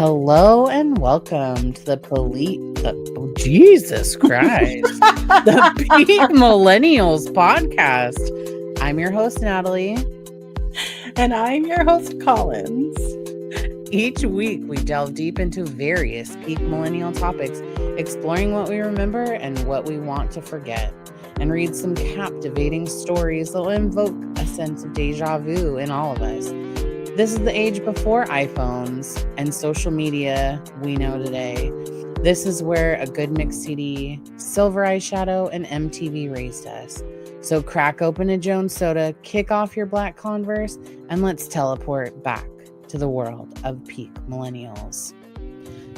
Hello and welcome to the Jesus Christ, the Peak Millennials Podcast. I'm your host, Natalie. And I'm your host, Collins. Each week, we delve deep into various peak millennial topics, exploring what we remember and what we want to forget, and read some captivating stories that will invoke a sense of deja vu in all of us. This is the age before iPhones and social media we know today. This is where a good mixed CD, silver eyeshadow, and MTV raised us. So crack open a Jones soda, kick off your black Converse, and let's teleport back to the world of Peak Millennials.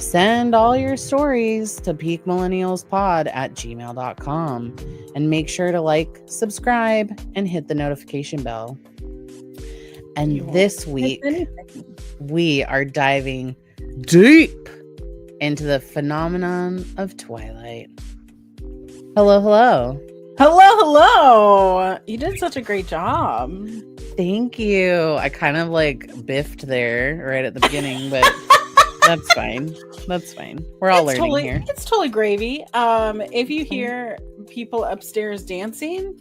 Send all your stories to peakmillennialspod@gmail.com and make sure to like, subscribe, and hit the notification bell. And this week, we are diving deep into the phenomenon of Twilight. Hello, hello. Hello, hello. You did such a great job. Thank you. I kind of biffed there right at the beginning, but that's fine. That's fine. We're all learning here. It's totally gravy. If you hear people upstairs dancing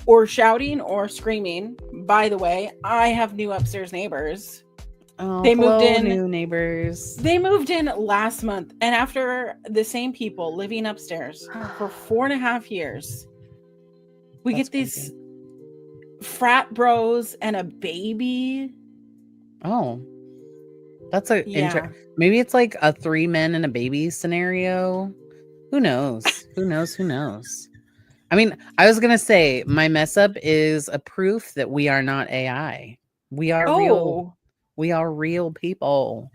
or shouting or screaming, by the way, I have new upstairs neighbors. Oh, they moved in. New neighbors. They moved in last month, and after the same people living upstairs for 4.5 years, we get these frat bros and a baby. Oh, that's maybe it's like a 3 men and a baby scenario. Who knows? Who knows? I mean, I was gonna say my mess up is a proof that we are not AI. We are real. We are real people.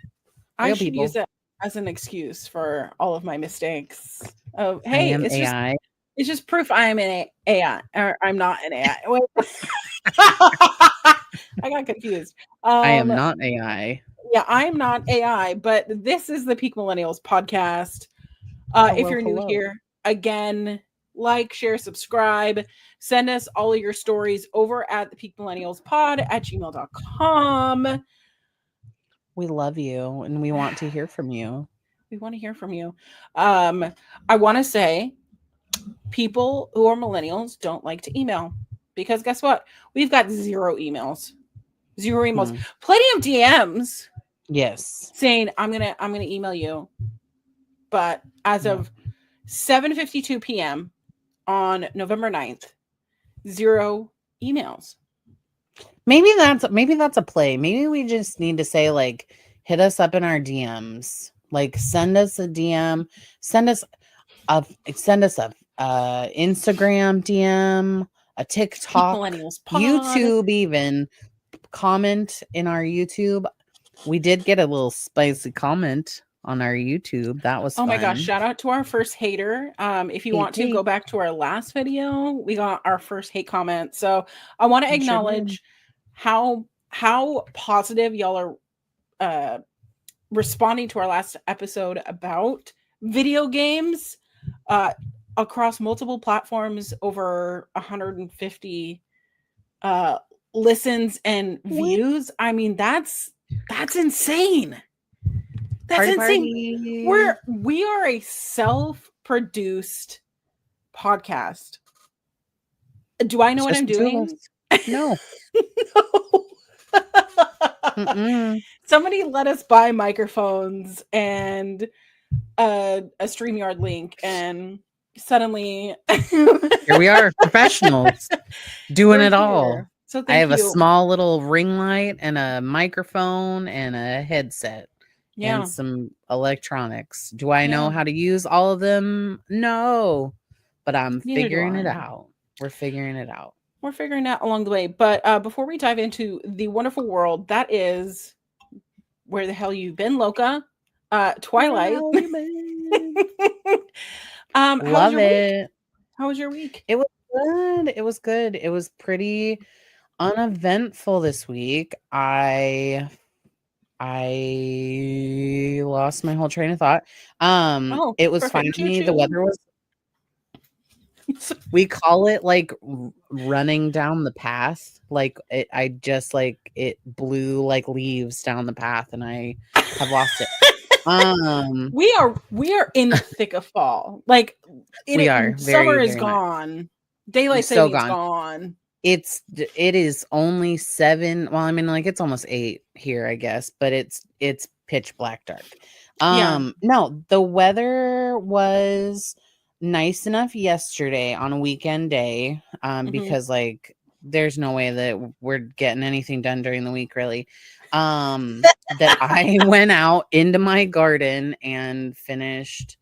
I should use it as an excuse for all of my mistakes. Oh, hey, it's AI. It's just proof I am an AI, or I'm not an AI. Wait. I got confused. I am not AI. Yeah, I'm not AI, but this is the Peak Millennials Podcast. If you're new here, again, like, share, subscribe, send us all of your stories over at the Peak Millennials Pod at gmail.com. We love you and we want to hear from you. We want to hear from you. I want to say people who are millennials don't like to email because guess what? We've got zero emails. Plenty of DMs. Yes. Saying I'm gonna email you. But as of 7:52 p.m. on November 9th, zero emails. Maybe that's a play. Maybe we just need to say hit us up in our DMs. Send us a DM. Send us a Instagram DM, a TikTok, YouTube, even comment in our YouTube. We did get a little spicy comment on our YouTube. That was fun. My gosh, shout out to our first hater. If you want to go back to our last video, we got our first hate comment. So I want to acknowledge how positive y'all are responding to our last episode about video games across multiple platforms, over 150 listens and views. I mean, that's insane. That's insane. We are a self-produced podcast. Do I know what I'm doing? No. No. Somebody let us buy microphones and a StreamYard link, and suddenly here we are, professionals doing it all. So I have a small little ring light and a microphone and a headset. Yeah. And some electronics. Do I know how to use all of them? No. But I'm figuring it out. We're figuring it out. We're figuring it out along the way. But before we dive into the wonderful world that is Where the Hell You Been, Loca? Twilight. Love it. How was your week? It was good. It was good. It was pretty uneventful this week. I lost my whole train of thought. It was fine to me. The weather was We call it like running down the path. Like it blew like leaves down the path and I have lost it. We are in the thick of fall. Like summer is gone. Daylight savings gone. It is only 7. Well, I mean, like it's almost 8 here, I guess, but it's pitch black dark. No, the weather was nice enough yesterday on a weekend day, because like there's no way that we're getting anything done during the week, really. That I went out into my garden and finished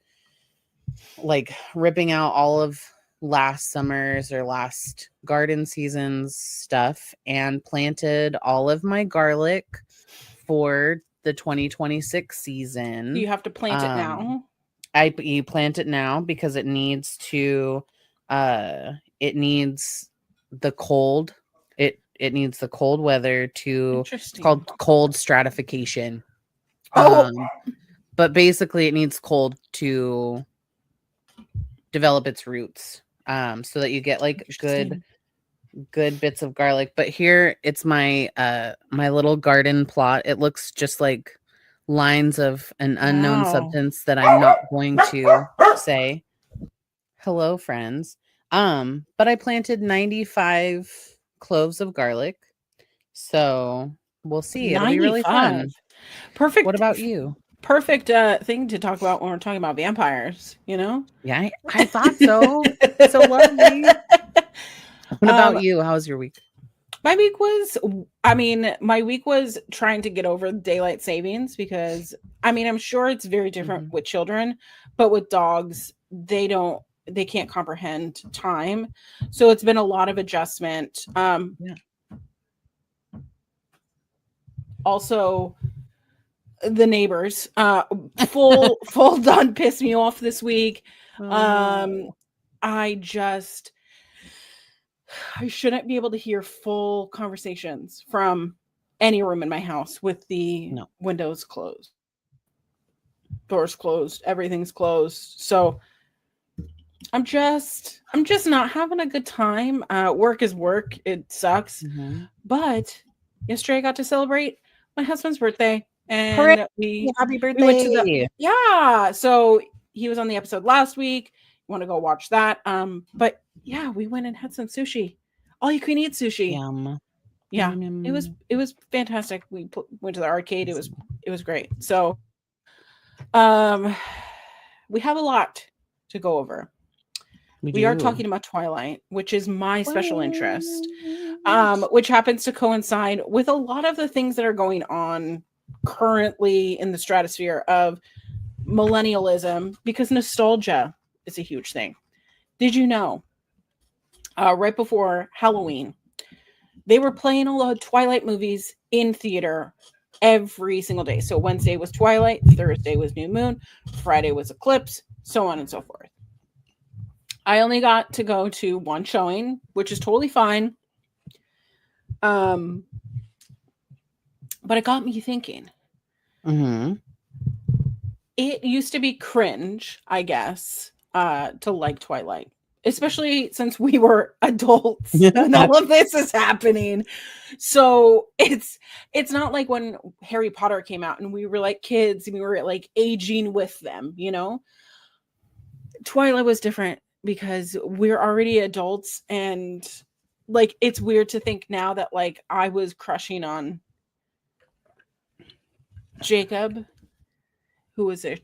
like ripping out all of last summer's or last garden season's stuff and planted all of my garlic for the 2026 season. You have to plant it now. You plant it now because it needs to it needs the cold weather to, it's called cold stratification. But basically it needs cold to develop its roots, so that you get like good bits of garlic. But here it's my my little garden plot. It looks just like lines of an unknown substance that I'm not going to say. Hello, friends. But I planted 95 cloves of garlic, so we'll see. It'll be really fun. Perfect. What about you? Perfect thing to talk about when we're talking about vampires, you know? Yeah, I thought so. So lovely. What about you? How was your week? My week was trying to get over daylight savings because, I mean, I'm sure it's very different with children, but with dogs, they can't comprehend time. So it's been a lot of adjustment. Also, the neighbors full done pissed me off this week. I shouldn't be able to hear full conversations from any room in my house with the windows closed, doors closed, everything's closed. So I'm just not having a good time. Work is work. It sucks. But yesterday I got to celebrate my husband's birthday. And happy birthday. We went to so he was on the episode last week. You want to go watch that? But yeah, we went and had some sushi. All you can eat sushi. Yum. Yeah, it was fantastic. We went to the arcade. It was great. So, we have a lot to go over. We are talking about Twilight, which is my special interest, which happens to coincide with a lot of the things that are going on currently in the stratosphere of millennialism, because nostalgia is a huge thing. Did you know right before Halloween they were playing a lot of Twilight movies in theater every single day? So Wednesday was Twilight, Thursday was New Moon, Friday was Eclipse, so on and so forth. I only got to go to one showing, which is totally fine. But it got me thinking. It used to be cringe, I guess, to like Twilight, especially since we were adults and all of this is happening. So it's not like when Harry Potter came out and we were like kids and we were like aging with them, you know? Twilight was different because we're already adults, and like it's weird to think now that like I was crushing on Jacob, who was a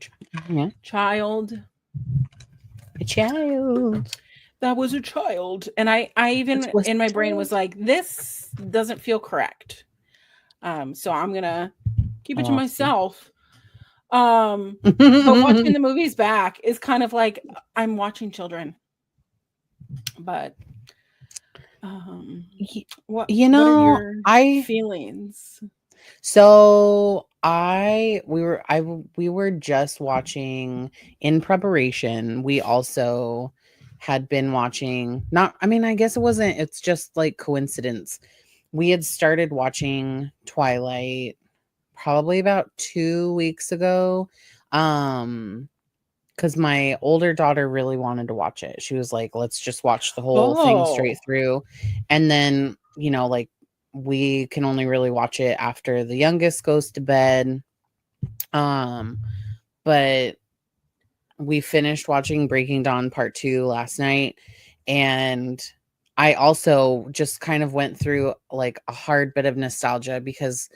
child. A child. That was a child. And I even in my brain was like, this doesn't feel correct. So I'm going to keep it to myself. But watching the movies back is kind of like I'm watching children. But what are your feelings? So we were just watching in preparation. We also had been watching, it's just like coincidence. We had started watching Twilight probably about 2 weeks ago. because my older daughter really wanted to watch it. She was like, let's just watch the whole thing straight Oh. through. And then, you know, like we can only really watch it after the youngest goes to bed. But we finished watching Breaking Dawn Part 2 last night, and I also just kind of went through like a hard bit of nostalgia because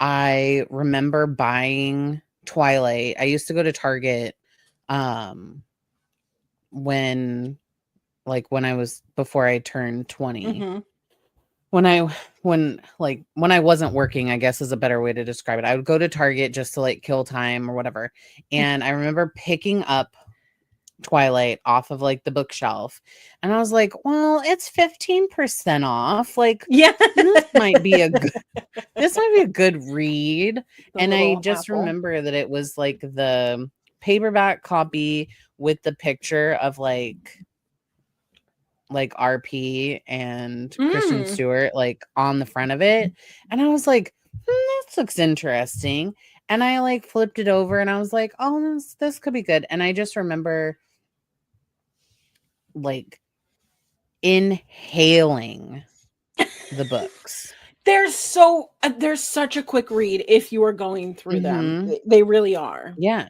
I remember buying Twilight. I used to go to Target when I was before I turned 20. Mm-hmm. When I wasn't working, I guess is a better way to describe it. I would go to Target just to like kill time or whatever. And I remember picking up Twilight off of like the bookshelf, and I was like, well, it's 15% off. Like, Yeah. this might be a good read. And I just apple. remember that it was like the paperback copy with the picture of like RP and Kristen Stewart like on the front of it. And I was like, this looks interesting. And I like flipped it over and I was like, oh, this could be good. And I just remember like inhaling the books. There's such a quick read if you are going through them. They really are. Yeah.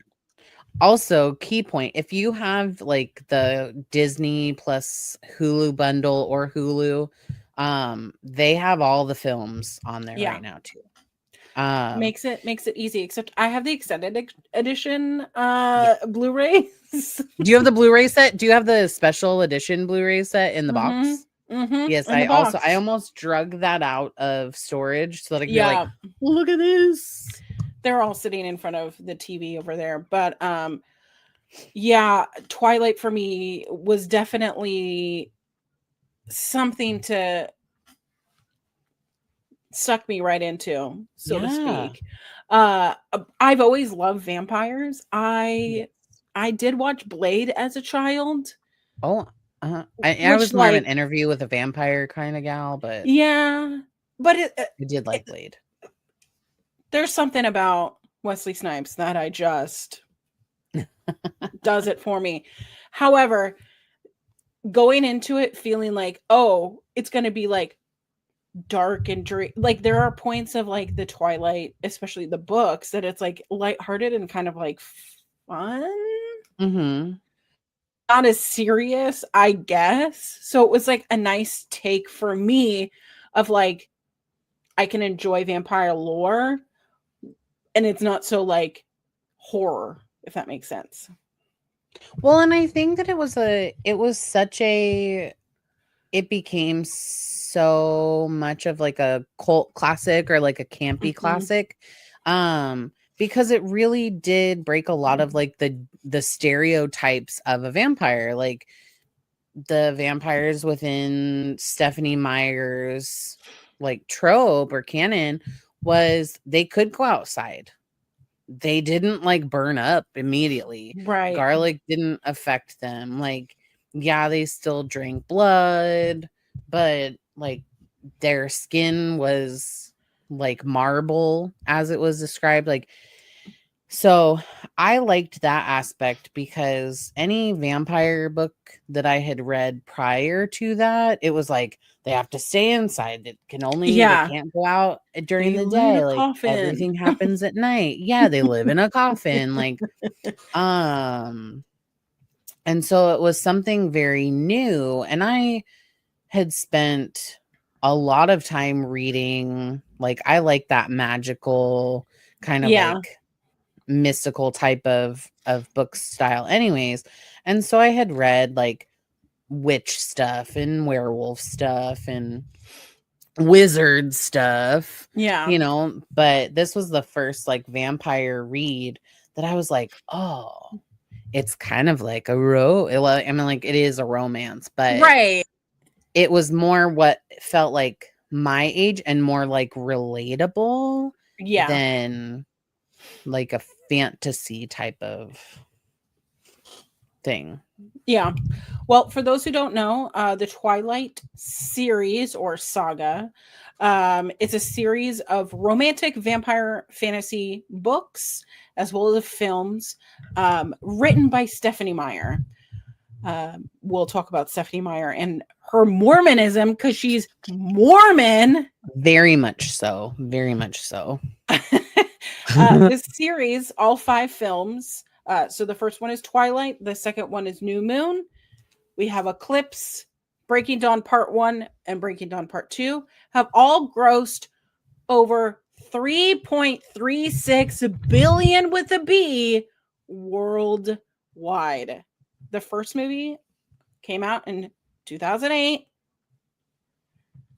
Also, key point, if you have like the Disney plus Hulu bundle or Hulu, they have all the films on there right now too. Makes it easy, except I have the extended edition Blu-rays. Do you have the Blu-ray set? Do you have the special edition Blu-ray set in the box? Yes, I almost drug that out of storage so that I could be like, look at this. They're all sitting in front of the TV over there. But Twilight for me was definitely something to suck me right into, so to speak. I've always loved vampires. I did watch Blade as a child. Oh, I was more of an interview with a vampire kind of gal, but but I did like Blade. There's something about Wesley Snipes that I just does it for me. However, going into it feeling like, oh, it's going to be like dark and dreary. Like there are points of like the Twilight, especially the books, that it's like lighthearted and kind of like fun. Not as serious, I guess. So it was like a nice take for me of like, I can enjoy vampire lore and it's not so like horror, if that makes sense. Well, and I think that it became so much of like a cult classic or like a campy classic, because it really did break a lot of like the stereotypes of a vampire. Like the vampires within Stephenie Meyer's like trope or canon was they could go outside. They didn't like burn up immediately. Right. Garlic didn't affect them. Like, yeah, they still drank blood, but like their skin was like marble, as it was described. Like, so I liked that aspect because any vampire book that I had read prior to that, it was like they have to stay inside. It can only they can't go out during the day. Like everything happens at night. Yeah, they live in a coffin. Like, and so it was something very new. And I had spent a lot of time reading, like I like that magical kind of like mystical type of book style anyways. And so I had read like witch stuff and werewolf stuff and wizard stuff, you know, but this was the first like vampire read that I was like, oh, it's kind of like I mean, like it is a romance, but it was more what felt like my age and more like relatable than like a fantasy type of thing. Yeah. Well, for those who don't know, the Twilight series or saga, it's a series of romantic vampire fantasy books as well as films written by Stephanie Meyer. We'll talk about Stephanie Meyer and her Mormonism because she's Mormon. Very much so. Very much so. This series, all 5 films. So the first one is Twilight. The second one is New Moon. We have Eclipse, Breaking Dawn Part 1, and Breaking Dawn Part 2 have all grossed over $3.36 billion with a B worldwide. The first movie came out in 2008.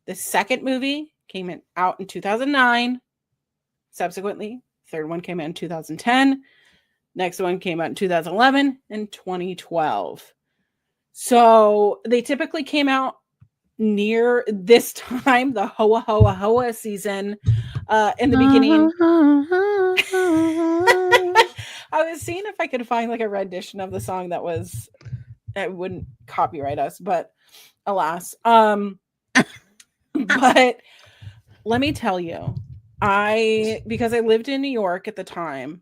The second movie came out in 2009. Subsequently, third one came out in 2010. Next one came out in 2011 and 2012. So they typically came out near this time, the Hoa Hoa Hoa season, in the beginning. I was seeing if I could find like a rendition of the song that wouldn't copyright us, but alas. But let me tell you, because I lived in New York at the time,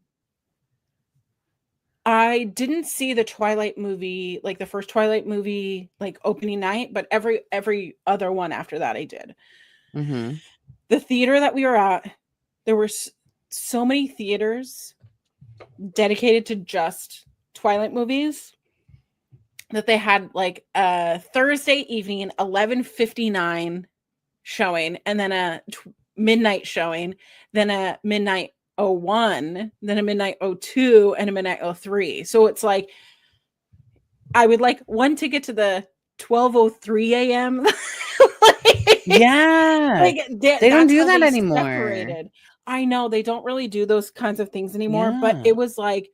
I didn't see the Twilight movie, like the first Twilight movie, like opening night, but every other one after that I did. Mm-hmm. The theater that we were at, there were so many theaters dedicated to just Twilight movies that they had like a Thursday evening 11:59 showing, and then a midnight showing, then a midnight 01, then a midnight 02, and a midnight 03. So it's like I would like one ticket to the 12:03 a.m. Yeah, like they don't do that anymore. Separated. I know they don't really do those kinds of things anymore, but it was like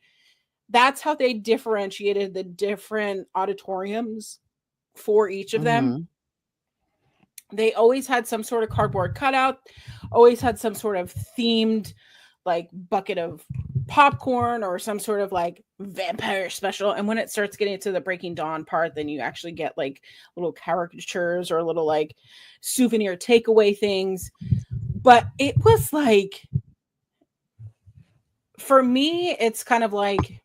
that's how they differentiated the different auditoriums for each of them. They always had some sort of cardboard cutout, always had some sort of themed like bucket of popcorn or some sort of like vampire special. And when it starts getting to the Breaking Dawn part, then you actually get like little caricatures or little like souvenir takeaway things. But it was like, for me, it's kind of like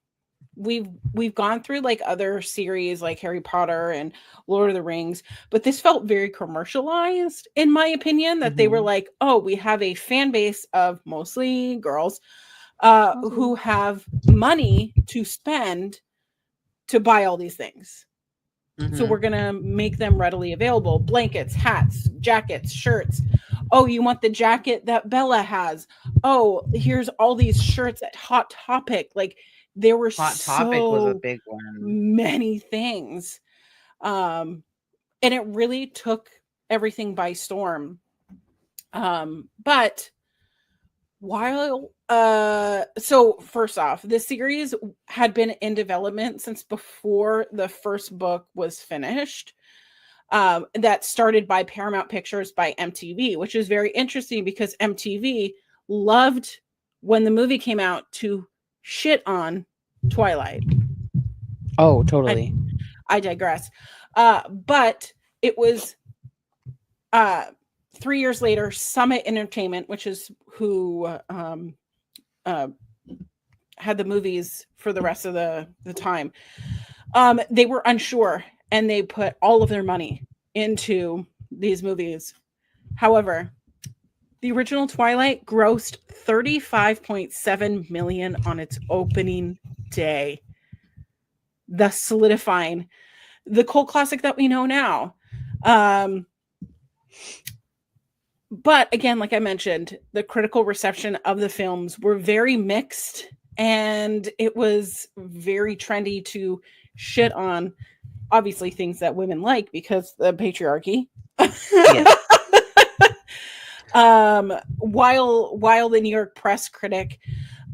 we've gone through like other series like Harry Potter and Lord of the Rings, but this felt very commercialized in my opinion, that they were like, oh, we have a fan base of mostly girls who have money to spend to buy all these things. So we're going to make them readily available. Blankets, hats, jackets, shirts. Oh, you want the jacket that Bella has? Oh, here's all these shirts at Hot Topic. Like there were Hot Topic was a big one. Many things. And it really took everything by storm. But while so first off, this series had been in development since before the first book was finished. That started by Paramount Pictures by MTV, which is very interesting because MTV loved when the movie came out to shit on Twilight. Oh, totally. I digress. But it was 3 years later, Summit Entertainment, which is who had the movies for the rest of the time. They were unsure and they put all of their money into these movies. However, the original Twilight grossed $35.7 million on its opening day, thus solidifying the cult classic that we know now. But again, like I mentioned, the critical reception of the films were very mixed, and it was very trendy to shit on, obviously, things that women like because the patriarchy. Yeah. While the New York press critic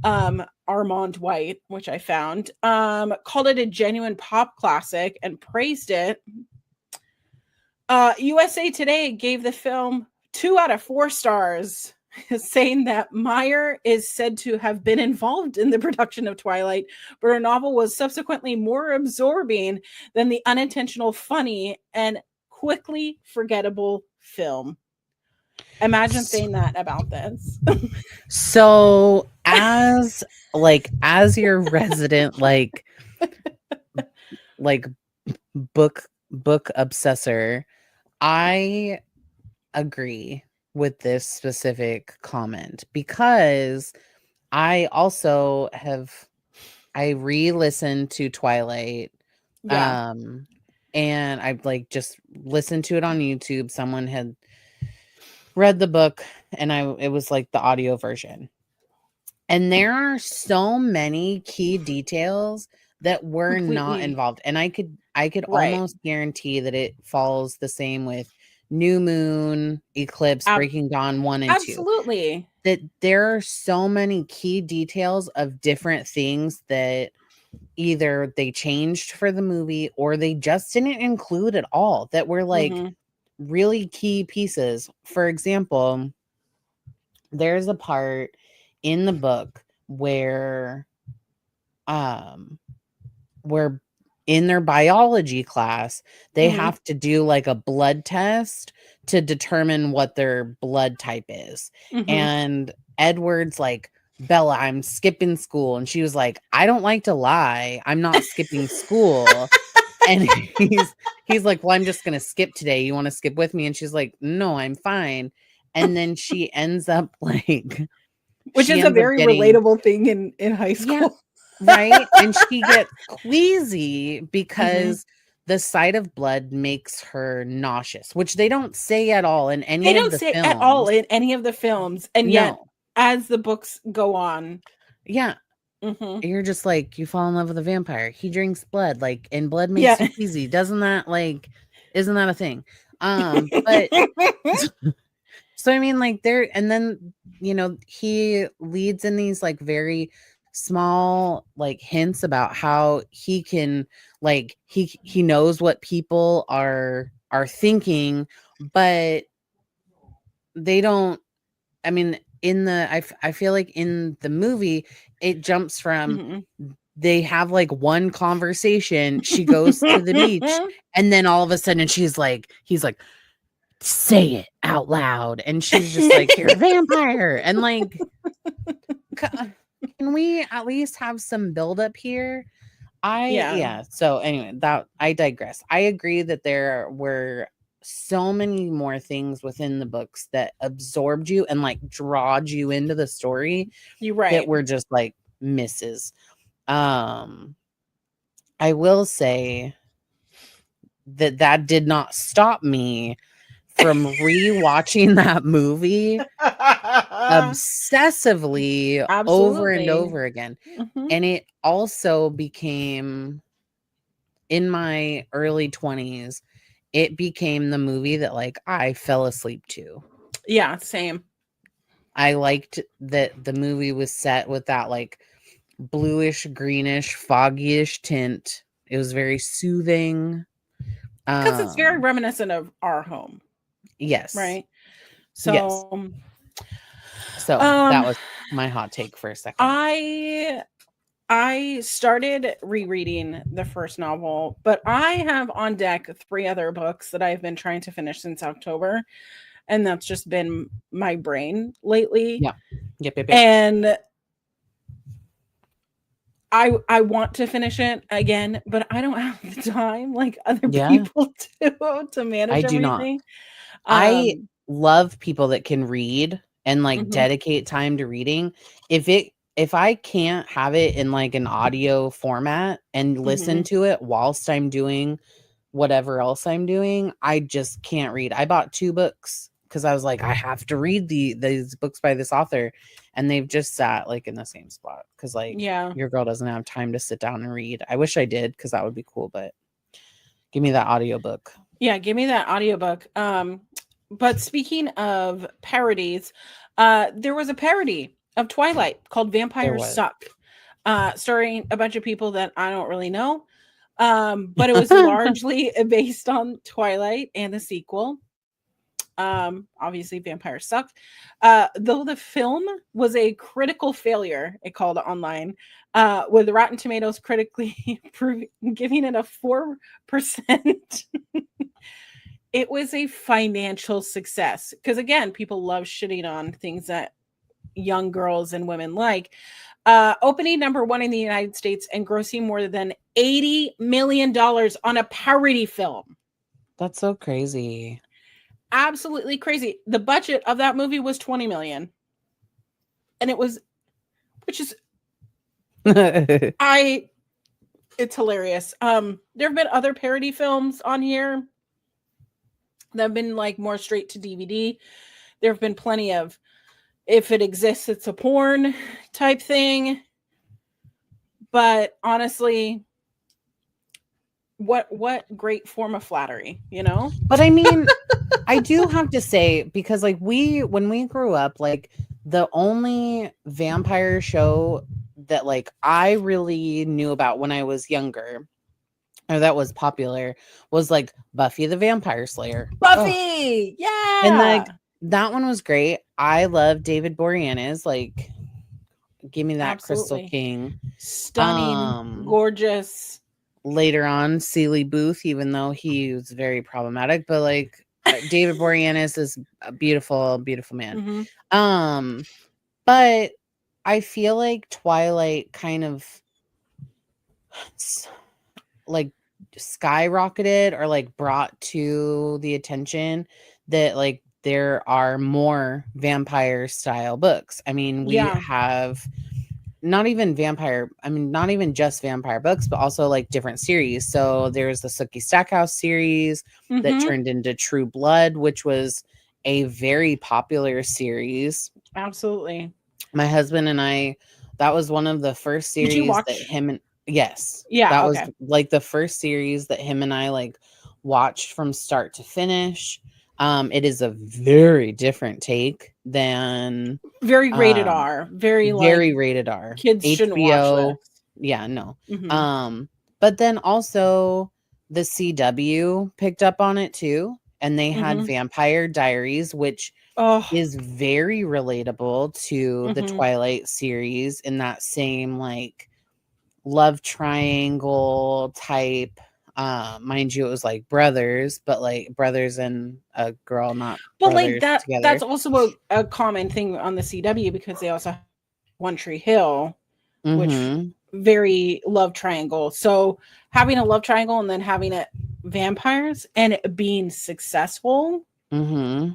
Armand White, which I found, called it a genuine pop classic and praised it, USA Today gave the film 2 out of 4 stars saying that Meyer is said to have been involved in the production of Twilight, but her novel was subsequently more absorbing than the unintentional, funny, and quickly forgettable film. Imagine saying that about this. So as your resident like book obsessor, I agree with this specific comment because I also I re-listened to Twilight. Yeah. And I just listened to it on YouTube. Someone had read the book and it was like the audio version. And there are so many key details that were not involved. And I could almost guarantee that it falls the same with New Moon, Eclipse, Breaking Dawn 1 and 2. Absolutely. That there are so many key details of different things that either they changed for the movie or they just didn't include at all that were really key pieces. For example, there's a part in the book where in their biology class, they have to do like a blood test to determine what their blood type is. And Edward's like, Bella, I'm skipping school. And she was like, I don't like to lie. I'm not skipping school. And he's like, well, I'm just going to skip today. You want to skip with me? And she's like, no, I'm fine. And then she ends up like, which is a very relatable thing in high school. Yeah, right. And she gets queasy because the sight of blood makes her nauseous, which they don't say at all in any of the films. They don't say at all in any of the films. And yet, as the books go on. Yeah. You're just like, you fall in love with a vampire. He drinks blood, and blood makes you queasy. Isn't that a thing? But so I mean, there, and then he leads in these very small hints about how he can he knows what people are thinking, but they don't. I mean, I feel like in the movie it jumps from they have one conversation, she goes to the beach, and then all of a sudden he's like, say it out loud, and she's just like, you're a vampire. And can we at least have some buildup here? So anyway, that I digress. I agree that there were so many more things within the books that absorbed you and drawed you into the story. You're right. That were just misses. I will say that did not stop me from rewatching that movie obsessively over and over again. And it also became, in my early 20s, it became the movie that I fell asleep to. Yeah, same. I liked that the movie was set with that bluish, greenish, foggy-ish tint. It was very soothing. Because it's very reminiscent of our home. Yes. Right. So, that was my hot take for a second. I started rereading the first novel, but I have on deck 3 other books that I've been trying to finish since October. And that's just been my brain lately. Yeah. Yep. And I want to finish it again, but I don't have the time like other people do to manage everything. I love people that can read and dedicate time to reading. If I can't have it in an audio format and listen to it whilst I'm doing whatever else I'm doing, I just can't read. I bought 2 books because I was like, I have to read these books by this author, and they've just sat in the same spot because your girl doesn't have time to sit down and read. I wish I did because that would be cool, but give me that audiobook. Yeah, give me that audiobook. But speaking of parodies, there was a parody of Twilight called Vampires Suck, starring a bunch of people that I don't really know. But it was largely based on Twilight and the sequel. Obviously vampires suck. Though the film was a critical failure, it called online, with Rotten Tomatoes critically giving it a 4%. It was a financial success because, again, people love shitting on things that young girls and women like. Opening number 1 in the United States and grossing more than $80 million on a parody film. That's so crazy. Absolutely crazy. The budget of that movie was $20 million. And it was, which is, it's hilarious. There have been other parody films on here that have been like more straight to DVD. There have been plenty of, if it exists, it's a porn type thing. But honestly, what great form of flattery, you know? But I mean, I do have to say, because like when we grew up, like the only vampire show that like I really knew about when I was younger, or that was popular, was like Buffy the Vampire Slayer. Buffy! Yeah! And like that one was great. I love David Boreanaz. Like, give me that Crystal King. Stunning, gorgeous. Later on, Seeley Booth, even though he was very problematic, but like David Boreanaz is a beautiful, beautiful man. Mm-hmm. But I feel like Twilight kind of like skyrocketed or like brought to the attention that like there are more vampire style books. I mean, we have not even just vampire books, but also like different series. So there's the Sookie Stackhouse series that turned into True Blood, which was a very popular series. Absolutely. My husband and I, that was one of the first series that him and yes. Yeah. That was like the first series that him and I like watched from start to finish. It is a very different take than very rated R, very rated R. Kids HBO, shouldn't watch this. Yeah, no. But then also the CW picked up on it too, and they had Vampire Diaries, which is very relatable to the Twilight series in that same like love triangle type. Mind you, it was like brothers, but like brothers and a girl, not but like that together. That's also a common thing on the CW because they also have One Tree Hill, which very love triangle. So having a love triangle and then having it vampires and it being successful. And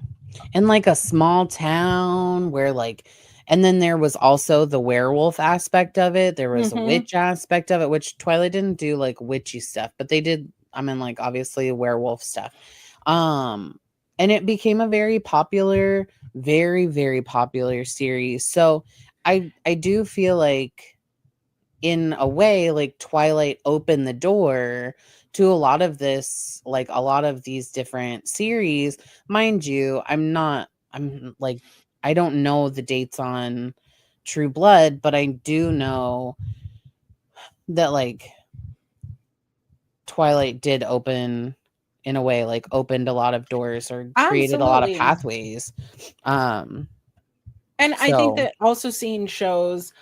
like a small town where like, and then there was also the werewolf aspect of it. There was a witch aspect of it, which Twilight didn't do like witchy stuff, but they did, I mean, like obviously werewolf stuff. And it became a very popular, very, very popular series. So I do feel like in a way, like Twilight opened the door to a lot of this, like a lot of these different series. Mind you, I don't know the dates on True Blood, but I do know that like Twilight did open in a way, like opened a lot of doors or created a lot of pathways. And I think that also seeing shows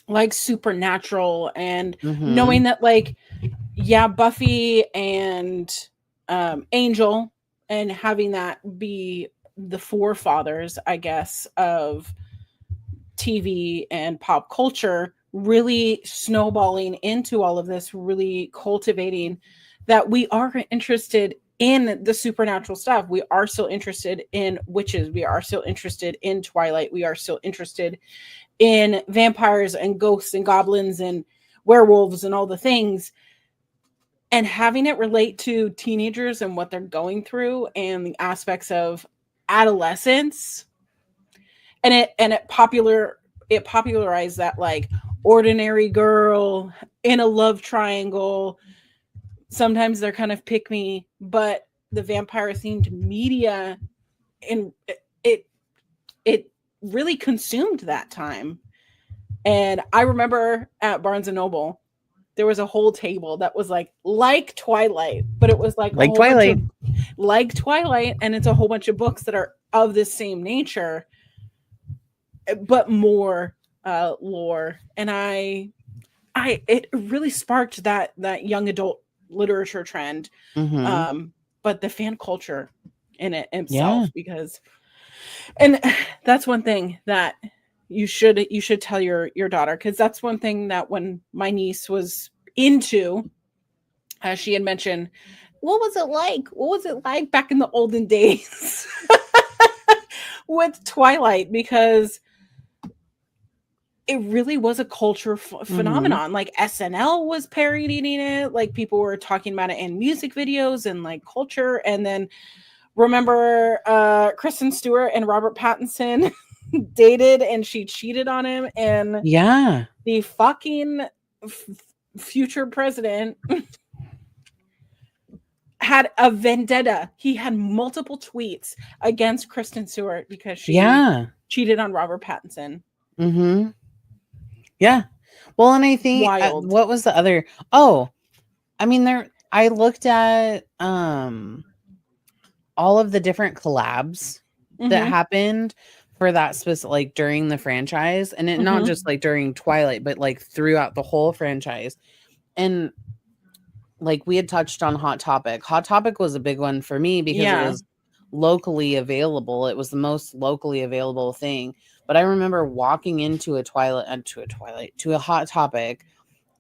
like Supernatural and knowing that like, yeah, Buffy and Angel, and having that be the forefathers, I guess, of TV and pop culture, really snowballing into all of this, really cultivating that we are interested in the supernatural stuff. We are still interested in witches. We are still interested in Twilight. We are still interested in vampires and ghosts and goblins and werewolves and all the things. And having it relate to teenagers and what they're going through and the aspects of adolescence, and it popularized that like ordinary girl in a love triangle. Sometimes they're kind of pick me, but the vampire themed media, and it really consumed that time. And I remember at Barnes and Noble, there was a whole table that was like Twilight, but it was like Twilight. like Twilight, and it's a whole bunch of books that are of the same nature, but more lore. And it really sparked that young adult literature trend. But the fan culture in it itself, because, and that's one thing that you should tell your daughter, because that's one thing that when my niece was into, as she had mentioned, what was it like back in the olden days with Twilight, because it really was a culture phenomenon. Like SNL was parodying it, like people were talking about it in music videos and like culture. And then remember Kristen Stewart and Robert Pattinson dated, and she cheated on him, and the fucking future president had a vendetta. He had multiple tweets against Kristen Stewart because she cheated on Robert Pattinson. Yeah. Well, and I think what was the other? Oh, I mean, I looked at all of the different collabs that happened for that specific, like during the franchise, and it not just like during Twilight, but like throughout the whole franchise. And like we had touched on Hot Topic. Hot Topic was a big one for me because it was locally available. It was the most locally available thing. But I remember walking into a Hot Topic,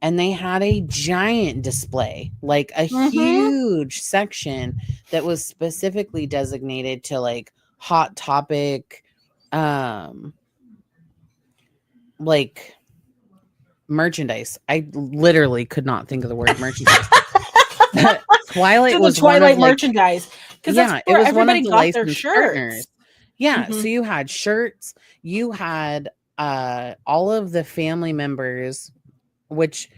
and they had a giant display, like a huge section that was specifically designated to like Hot Topic, like merchandise. I literally could not think of the word merchandise. Twilight was Twilight merchandise, because it was everybody got their shirts. So you had shirts, you had all of the family members, which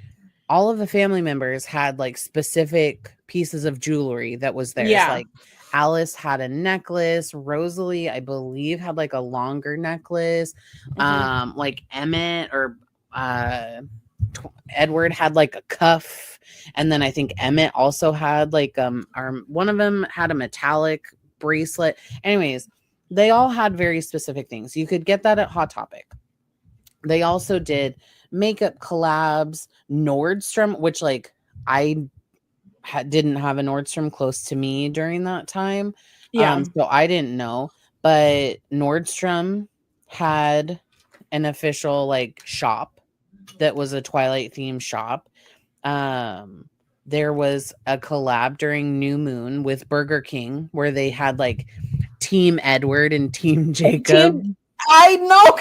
all of the family members had like specific pieces of jewelry that was theirs. Like Alice had a necklace, Rosalie, I believe, had like a longer necklace. Like Emmett or Edward had like a cuff, and then I think Emmett also had like one of them had a metallic bracelet. Anyways, they all had very specific things. You could get that at Hot Topic. They also did makeup collabs, Nordstrom, which like I didn't have a Nordstrom close to me during that time. So I didn't know, but Nordstrom had an official like shop that was a Twilight themed shop. There was a collab during New Moon with Burger King where they had like Team Edward and Team Jacob. I know.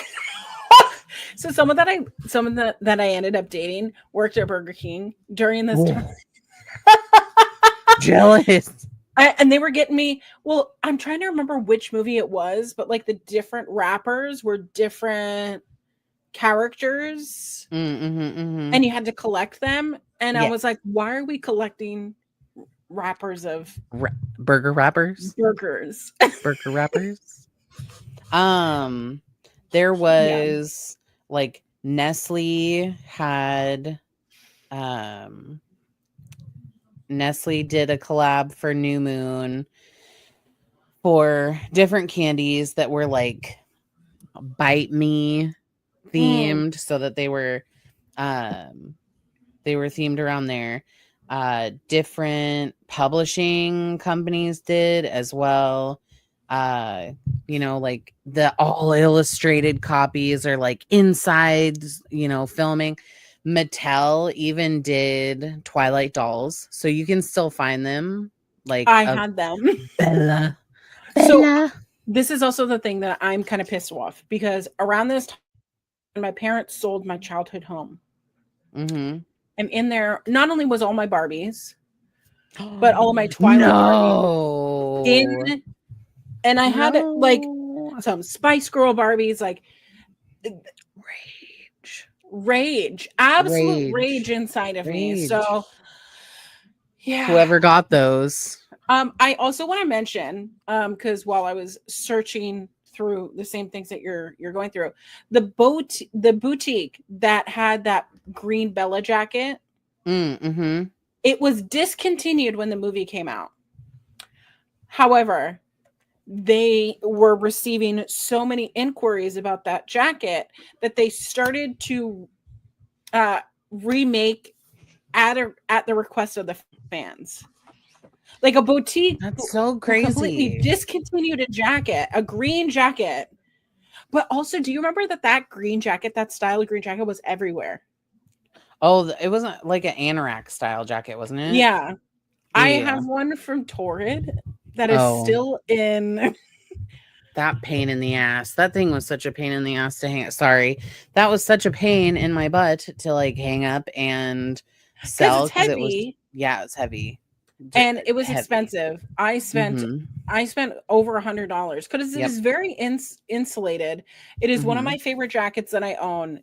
So someone that I ended up dating worked at Burger King during this time. Jealous. And they were getting me. Well, I'm trying to remember which movie it was, but like the different wrappers were different characters, and you had to collect them. And I was like, why are we collecting wrappers of burger wrappers? Burgers. Burger wrappers. There was like Nestle had Nestle did a collab for New Moon for different candies that were like Bite Me themed, so that they were themed around there. Different publishing companies did as well. Like the all illustrated copies or like insides, filming. Mattel even did Twilight dolls, so you can still find them. Like I had them. Bella. So this is also the thing that I'm kind of pissed off, because around this time, my parents sold my childhood home. And in there, not only was all my Barbies, but all of my Twilight Barbies. And I had like some Spice Girl Barbies, like absolute rage inside of me. So whoever got those. I also want to mention, because while I was searching through the same things that you're going through, the boutique that had that green Bella jacket, it was discontinued when the movie came out. However, they were receiving so many inquiries about that jacket that they started to remake at the request of the fans. Like a boutique That's so completely crazy. discontinued a green jacket. But also, do you remember that green jacket, that style of green jacket was everywhere? Oh, it wasn't like an anorak style jacket, wasn't it? Yeah. I Yeah. have one from Torrid that is still in. That pain in the ass. That thing was such a pain in the ass to hang. Sorry. That was such a pain in my butt to like hang up and sell It's because it was, heavy. yeah, it's heavy. And it was Heavy. expensive. I spent over $100 because it is very insulated. It is one of my favorite jackets that I own.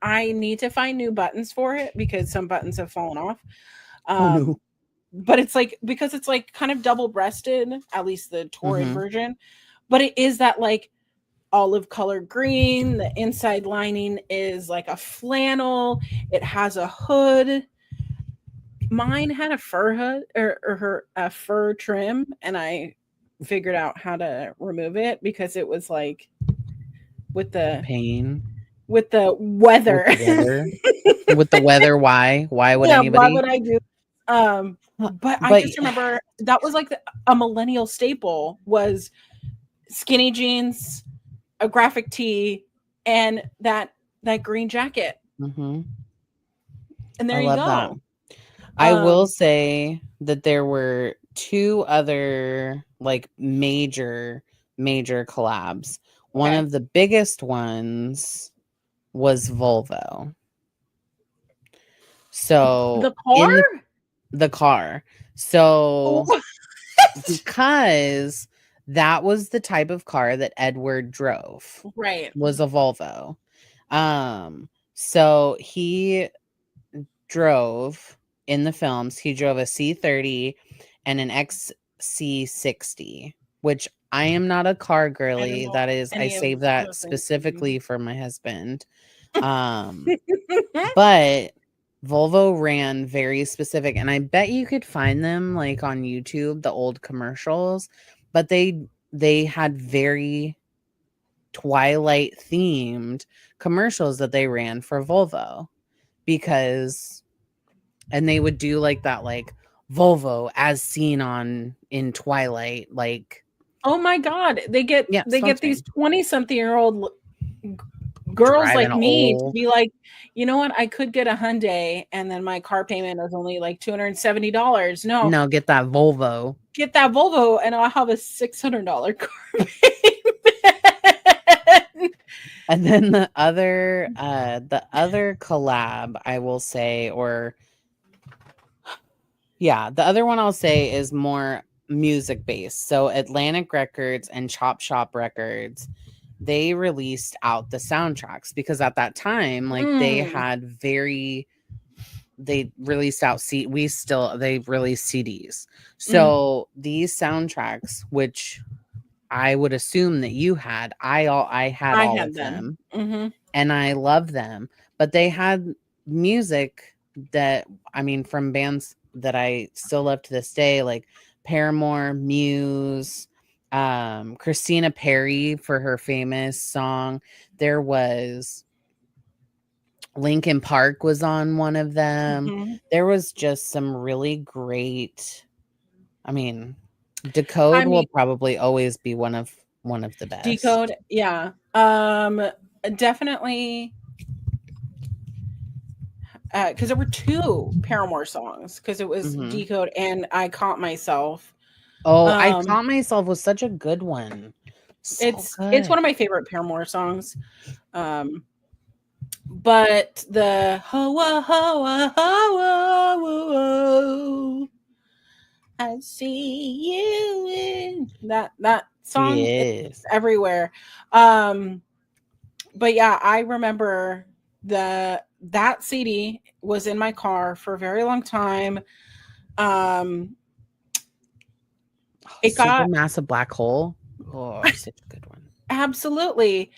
I need to find new buttons for it because some buttons have fallen off. No. But it's like, because it's like kind of double breasted, at least the Torrid version. But it is that like olive colored green. The inside lining is like a flannel. It has a hood. Mine had a fur hood or a fur trim, and I figured out how to remove it because it was like with the pain, with the weather. With the weather. Why would anybody? Why would I do? But I just remember that was like a millennial staple was skinny jeans, a graphic tee, and that green jacket. And there you go. That. I will say that there were two other like major collabs. One of the biggest ones was Volvo. So the car? The car. So because that was the type of car that Edward drove. Right. Was a Volvo. So he drove in the films, he drove a C30 and an XC60, which I am not a car girly. That is, I saved that specifically for my husband. But Volvo ran very specific, and I bet you could find them like on YouTube, the old commercials, but they had very Twilight themed commercials that they ran for Volvo and they would do like that, like Volvo as seen in Twilight, like, oh my God, they get these 20-something-year-old girls like me to be like, you know what, I could get a Hyundai and then my car payment is only like $270. No, get that Volvo and I'll have a $600 car payment. And then the other collab I will say, the other one I'll say is more music based. So Atlantic Records and Chop Shop Records, they released out the soundtracks because at that time, like they released out they released CDs. So these soundtracks, which I would assume that you had, I had all of them. And I love them, but they had music that, I mean, from bands that I still love to this day, like Paramore, Muse, Christina Perri for her famous song. There was Linkin Park was on one of them. There was just some really great, I mean, Decode will probably always be one of the best. Decode, yeah. Definitely, because there were two Paramore songs, because it was Decode and I Caught Myself. I Caught Myself was such a good one. It's one of my favorite Paramore songs. But the hoa hoa hoa hoa, I see you in that song is everywhere. But yeah, I remember that CD was in my car for a very long time. It got Supermassive Black Hole. Oh, such a good one. Absolutely.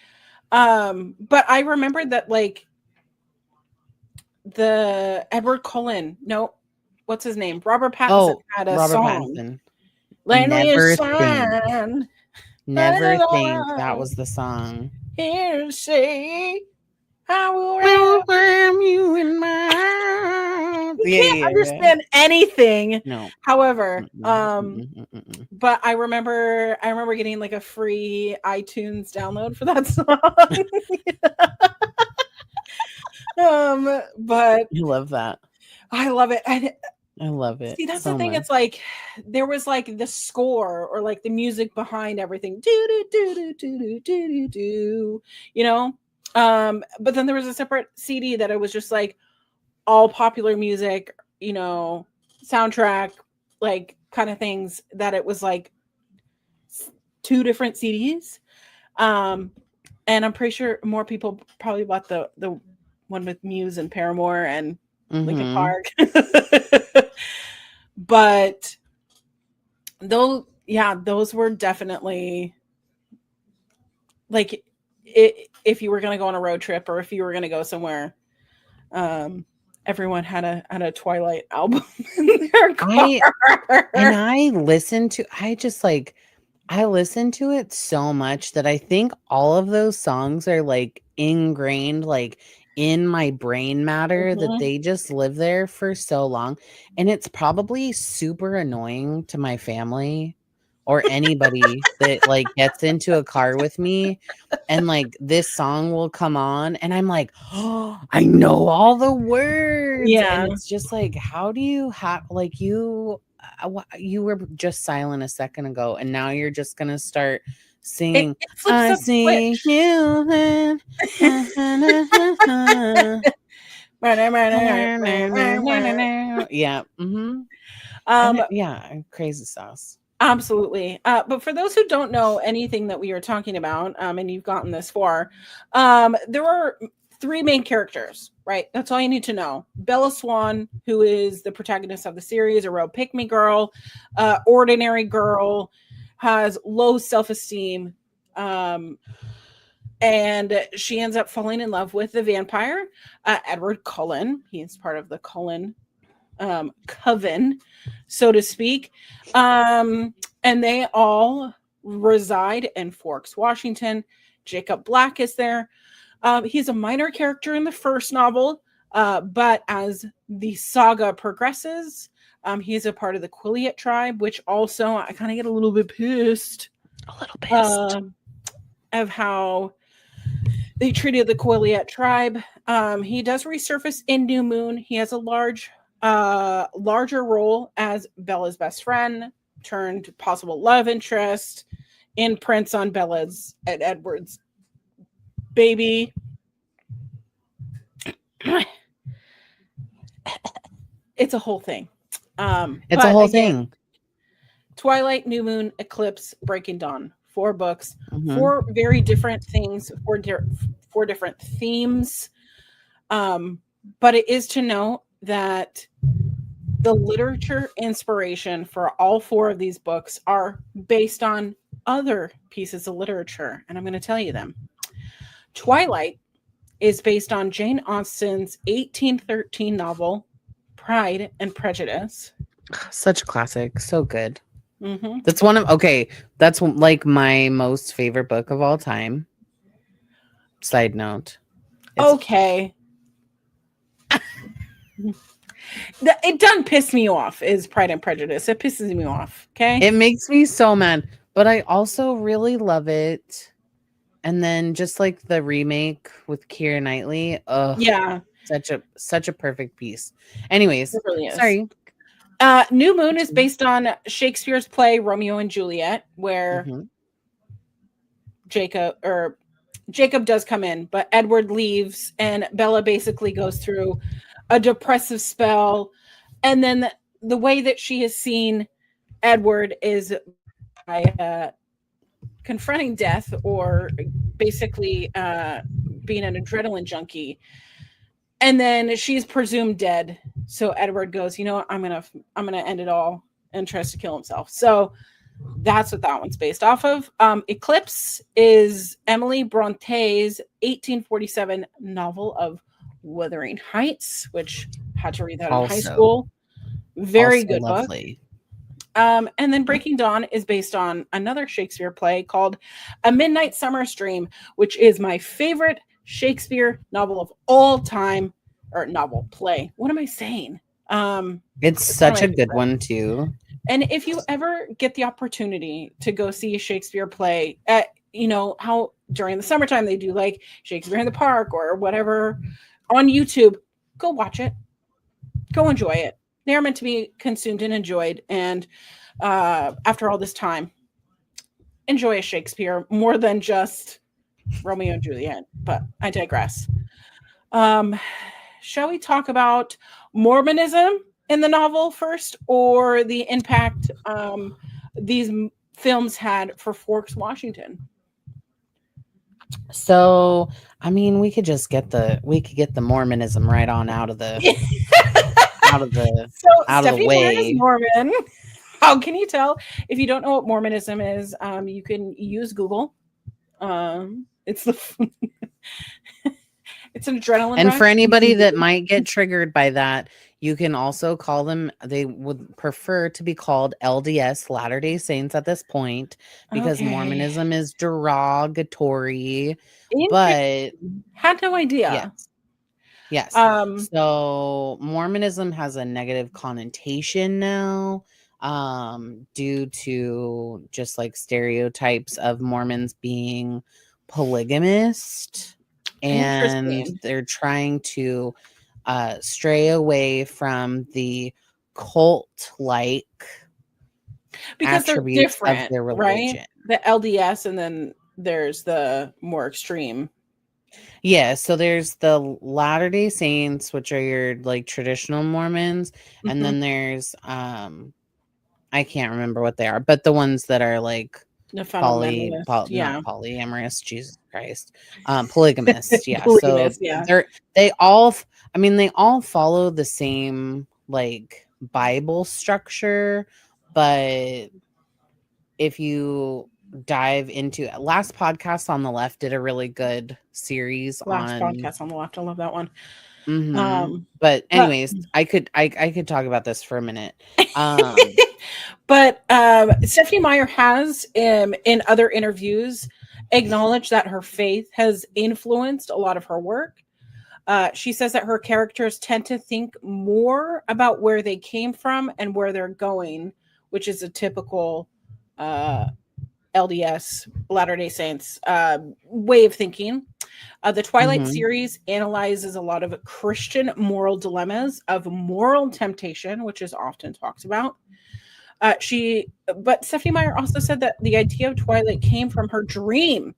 But I remember that, like, the Edward Cullen, what's his name? Robert Pattinson had a song. Never think that was the song. Here to say, I will ram you in my. You can't understand anything. No. However, but I remember getting like a free iTunes download for that song. But you love that. I love it. I love it. See, that's so the thing. Much. It's like there was like the score or like the music behind everything. Do do do do do do do. You know. But then there was a separate CD that it was just like all popular music, you know, soundtrack, like kind of things that it was like 2 different CDs. And I'm pretty sure more people probably bought the one with Muse and Paramore and Linkin Park. But those were definitely like if you were going to go on a road trip or if you were going to go somewhere, everyone had a Twilight album in their car. I listened to it so much that I think all of those songs are like ingrained like in my brain matter that they just live there for so long. And it's probably super annoying to my family or anybody that like gets into a car with me and like this song will come on and I'm like, oh, I know all the words. Yeah. And it's just like, how do you have like you were just silent a second ago and now you're just gonna start singing. I see you. Yeah. Yeah, crazy sauce. Absolutely. But for those who don't know anything that we are talking about, and you've gotten this far, there are 3 main characters, right? That's all you need to know. Bella Swan, who is the protagonist of the series, a real pick-me girl, ordinary girl, has low self-esteem, and she ends up falling in love with the vampire, Edward Cullen. He is part of the Cullen coven, so to speak. And they all reside in Forks, Washington. Jacob Black is there. He's a minor character in the first novel, but as the saga progresses, he's a part of the Quileute tribe, which also I kind of get a little bit pissed. Of how they treated the Quileute tribe. He does resurface in New Moon. He has a larger role as Bella's best friend, turned possible love interest, imprints on Bella's and Edward's baby. It's a whole thing. It's a whole thing. Twilight, New Moon, Eclipse, Breaking Dawn. 4 books, 4 very different things, 4 different themes. But it is to note that the literature inspiration for all 4 of these books are based on other pieces of literature, and I'm going to tell you them. Twilight is based on Jane Austen's 1813 novel, Pride and Prejudice. Such a classic. So good. That's that's like my most favorite book of all time. Side note. Okay. It doesn't piss me off is Pride and Prejudice. It pisses me off. Okay. It makes me so mad, but I also really love it. And then just like the remake with Keira Knightley. Oh yeah. Such a perfect piece. Anyways, it really is. Sorry. New Moon is based on Shakespeare's play Romeo and Juliet, where Jacob does come in, but Edward leaves and Bella basically goes through a depressive spell. And then the way that she has seen Edward is by confronting death or basically being an adrenaline junkie. And then she's presumed dead. So Edward goes, you know what? I'm gonna end it all, and tries to kill himself. So that's what that one's based off of. Eclipse is Emily Bronte's 1847 novel of Wuthering Heights, which I had to read that in high school. Very good lovely book. And then Breaking Dawn is based on another Shakespeare play called A Midnight Summer's Dream, which is my favorite Shakespeare novel of all time, or novel play. What am I saying? It's such a good one too. And if you ever get the opportunity to go see a Shakespeare play, you know how during the summertime they do like Shakespeare in the Park or whatever on YouTube, go watch it. Go enjoy it. They are meant to be consumed and enjoyed. And after all this time, enjoy a Shakespeare more than just Romeo and Juliet. But I digress. Shall we talk about Mormonism in the novel first, or the impact these films had for Forks, Washington? So, I mean, we could get the Mormonism right on out of the way. Is Mormon. How can you tell if you don't know what Mormonism is? You can use Google. It's it's an adrenaline and rush. For anybody that might get triggered by that, you can also call them, they would prefer to be called LDS, Latter-day Saints, at this point, because Mormonism is derogatory. But had no idea. Yes. So Mormonism has a negative connotation now, due to just like stereotypes of Mormons being polygamist, and they're trying to stray away from the cult-like attributes of their religion. Right? The LDS, and then there's the more extreme. Yeah, so there's the Latter-day Saints, which are your like traditional Mormons, and then there's I can't remember what they are, but the ones that are like not polyamorous, Jesus Christ, polygamist, yeah. Polygamist, they all follow the same like Bible structure, but if you dive into last podcast on the left did a really good series podcast on the left. I love that one. But anyways, I could talk about this for a minute. But Stephenie Meyer has in other interviews acknowledged that her faith has influenced a lot of her work. She says that her characters tend to think more about where they came from and where they're going, which is a typical LDS, Latter-day Saints way of thinking. The Twilight series analyzes a lot of Christian moral dilemmas of moral temptation, which is often talked about. But Stephenie Meyer also said that the idea of Twilight came from her dream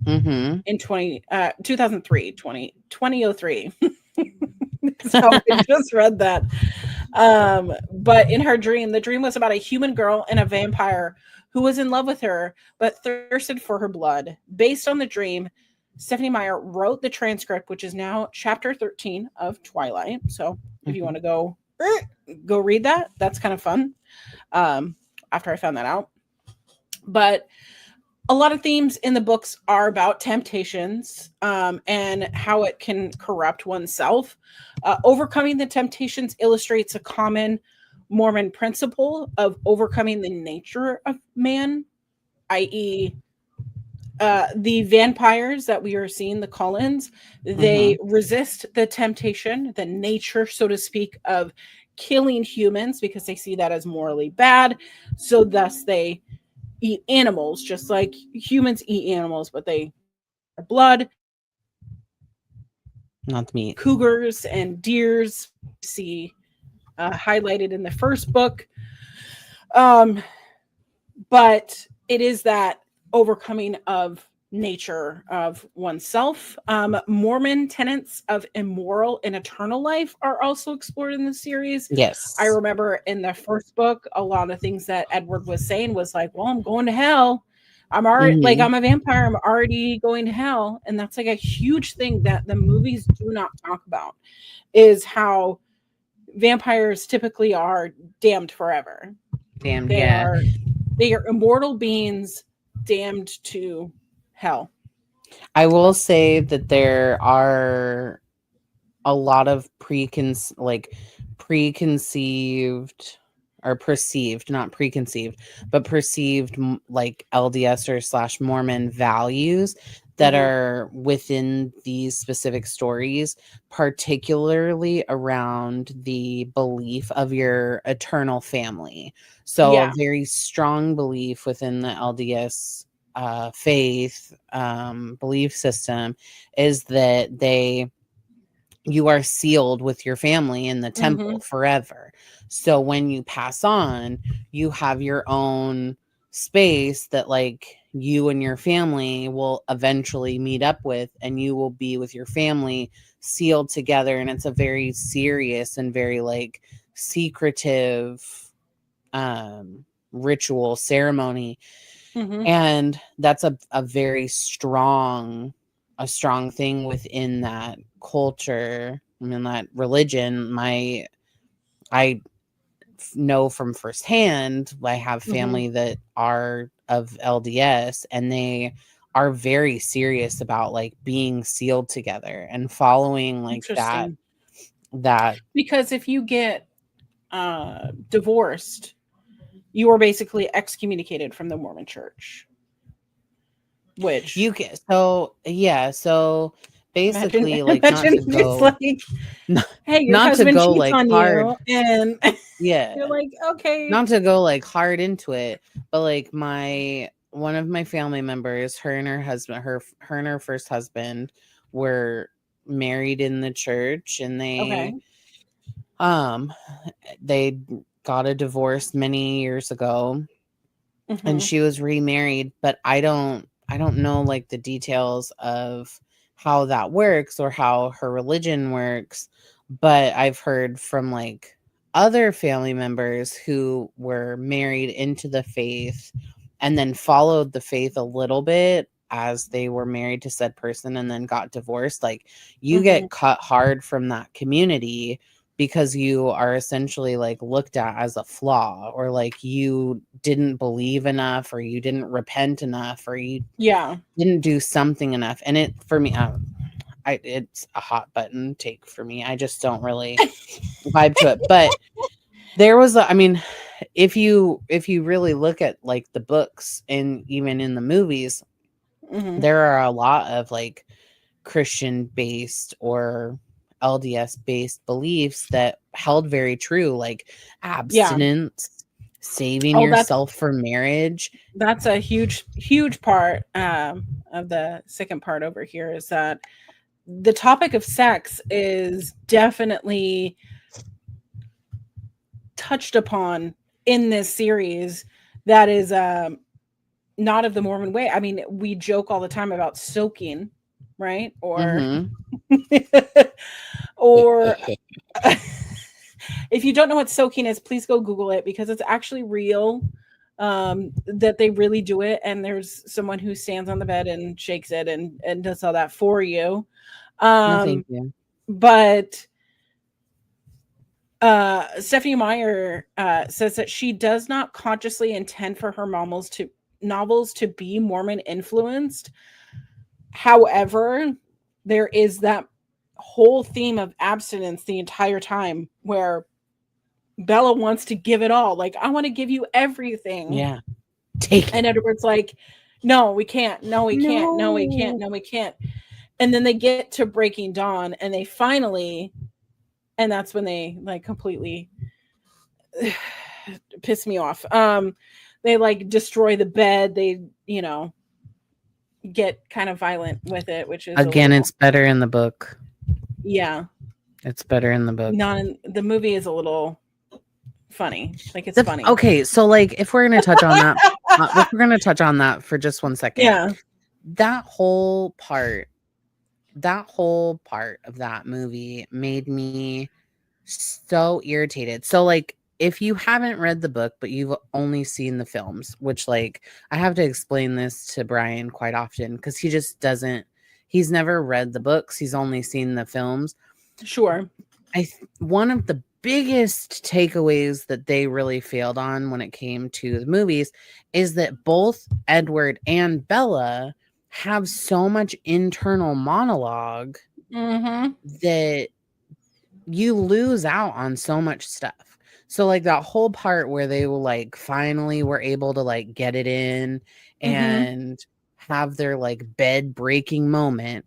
in 2003. So I just read that. But in her dream, the dream was about a human girl and a vampire who was in love with her, but thirsted for her blood. Based on the dream, Stephenie Meyer wrote the transcript, which is now chapter 13 of Twilight. So if you want to go read that, that's kind of fun. After I found that out. But a lot of themes in the books are about temptations and how it can corrupt oneself. Overcoming the temptations illustrates a common Mormon principle of overcoming the nature of man, i.e., the vampires that we are seeing, the Cullens, they resist the temptation, the nature, so to speak, of killing humans because they see that as morally bad. So thus they eat animals, just like humans eat animals, but they blood. Not meat. Cougars and deers see highlighted in the first book. But it is that overcoming of nature of oneself. Mormon tenets of immoral and eternal life are also explored in the series. Yes. I remember in the first book, a lot of things that Edward was saying was like, well, I'm going to hell. I'm already like, I'm a vampire. I'm already going to hell. And that's like a huge thing that the movies do not talk about, is how vampires typically are damned forever. They are immortal beings damned to hell. I will say that there are a lot of preconceived or perceived, not preconceived, but perceived like LDS or slash Mormon values that are within these specific stories, particularly around the belief of your eternal family. So a very strong belief within the LDS faith belief system is that you are sealed with your family in the temple forever. So when you pass on, you have your own space that like you and your family will eventually meet up with, and you will be with your family sealed together. And it's a very serious and very like secretive ritual ceremony. And that's a very strong thing within that culture. I mean, that religion. I know from firsthand, I have family that are of LDS, and they are very serious about like being sealed together and following like that because if you get divorced, you are basically excommunicated from the Mormon church. Which you can, so basically like not to go like, hey, your not to husband go cheats like on hard you, and yeah, you're like, okay, not to go like hard into it, but like one of my family members, her and her husband, her and her first husband were married in the church, and they got a divorce many years ago, and she was remarried, but I don't know like the details of how that works or how her religion works, but I've heard from like other family members who were married into the faith and then followed the faith a little bit as they were married to said person and then got divorced. Like you get cut hard from that community because you are essentially like looked at as a flaw, or like you didn't believe enough, or you didn't repent enough, or you didn't do something enough. And it, for me, it's a hot button take for me. I just don't really vibe to it. But there was, I mean, if you really look at like the books and even in the movies, there are a lot of like Christian based or LDS based beliefs that held very true, like abstinence, saving yourself for marriage. That's a huge part of the second part over here, is that the topic of sex is definitely touched upon in this series that is not of the Mormon way. I mean, we joke all the time about soaking, right? Or or if you don't know what soaking is, please go Google it, because it's actually real, that they really do it. And there's someone who stands on the bed and shakes it and does all that for you. No, thank you. But Stephanie Meyer says that she does not consciously intend for her novels to be Mormon influenced. However, there is that whole theme of abstinence the entire time, where Bella wants to give it all. Like, I want to give you everything. Yeah. Take it. And Edward's like, no, we can't. No, we can't. No, we can't. No, we can't. And then they get to Breaking Dawn, and they finally, and that's when they like completely piss me off. They like destroy the bed. They, get kind of violent with it, which is again, it's better in the book. Yeah. It's better in the book. The movie is a little funny. Like, it's funny. Okay, so like if we're gonna touch on that, if we're gonna touch on that for just 1 second. Yeah. That whole part of that movie made me so irritated. So like if you haven't read the book but you've only seen the films, which like I have to explain this to Brian quite often because he just doesn't, he's never read the books, he's only seen the films. Sure. One of the biggest takeaways that they really failed on when it came to the movies is that both Edward and Bella have so much internal monologue that you lose out on so much stuff. So like that whole part where they will like finally were able to like get it in and have their like bed breaking moment.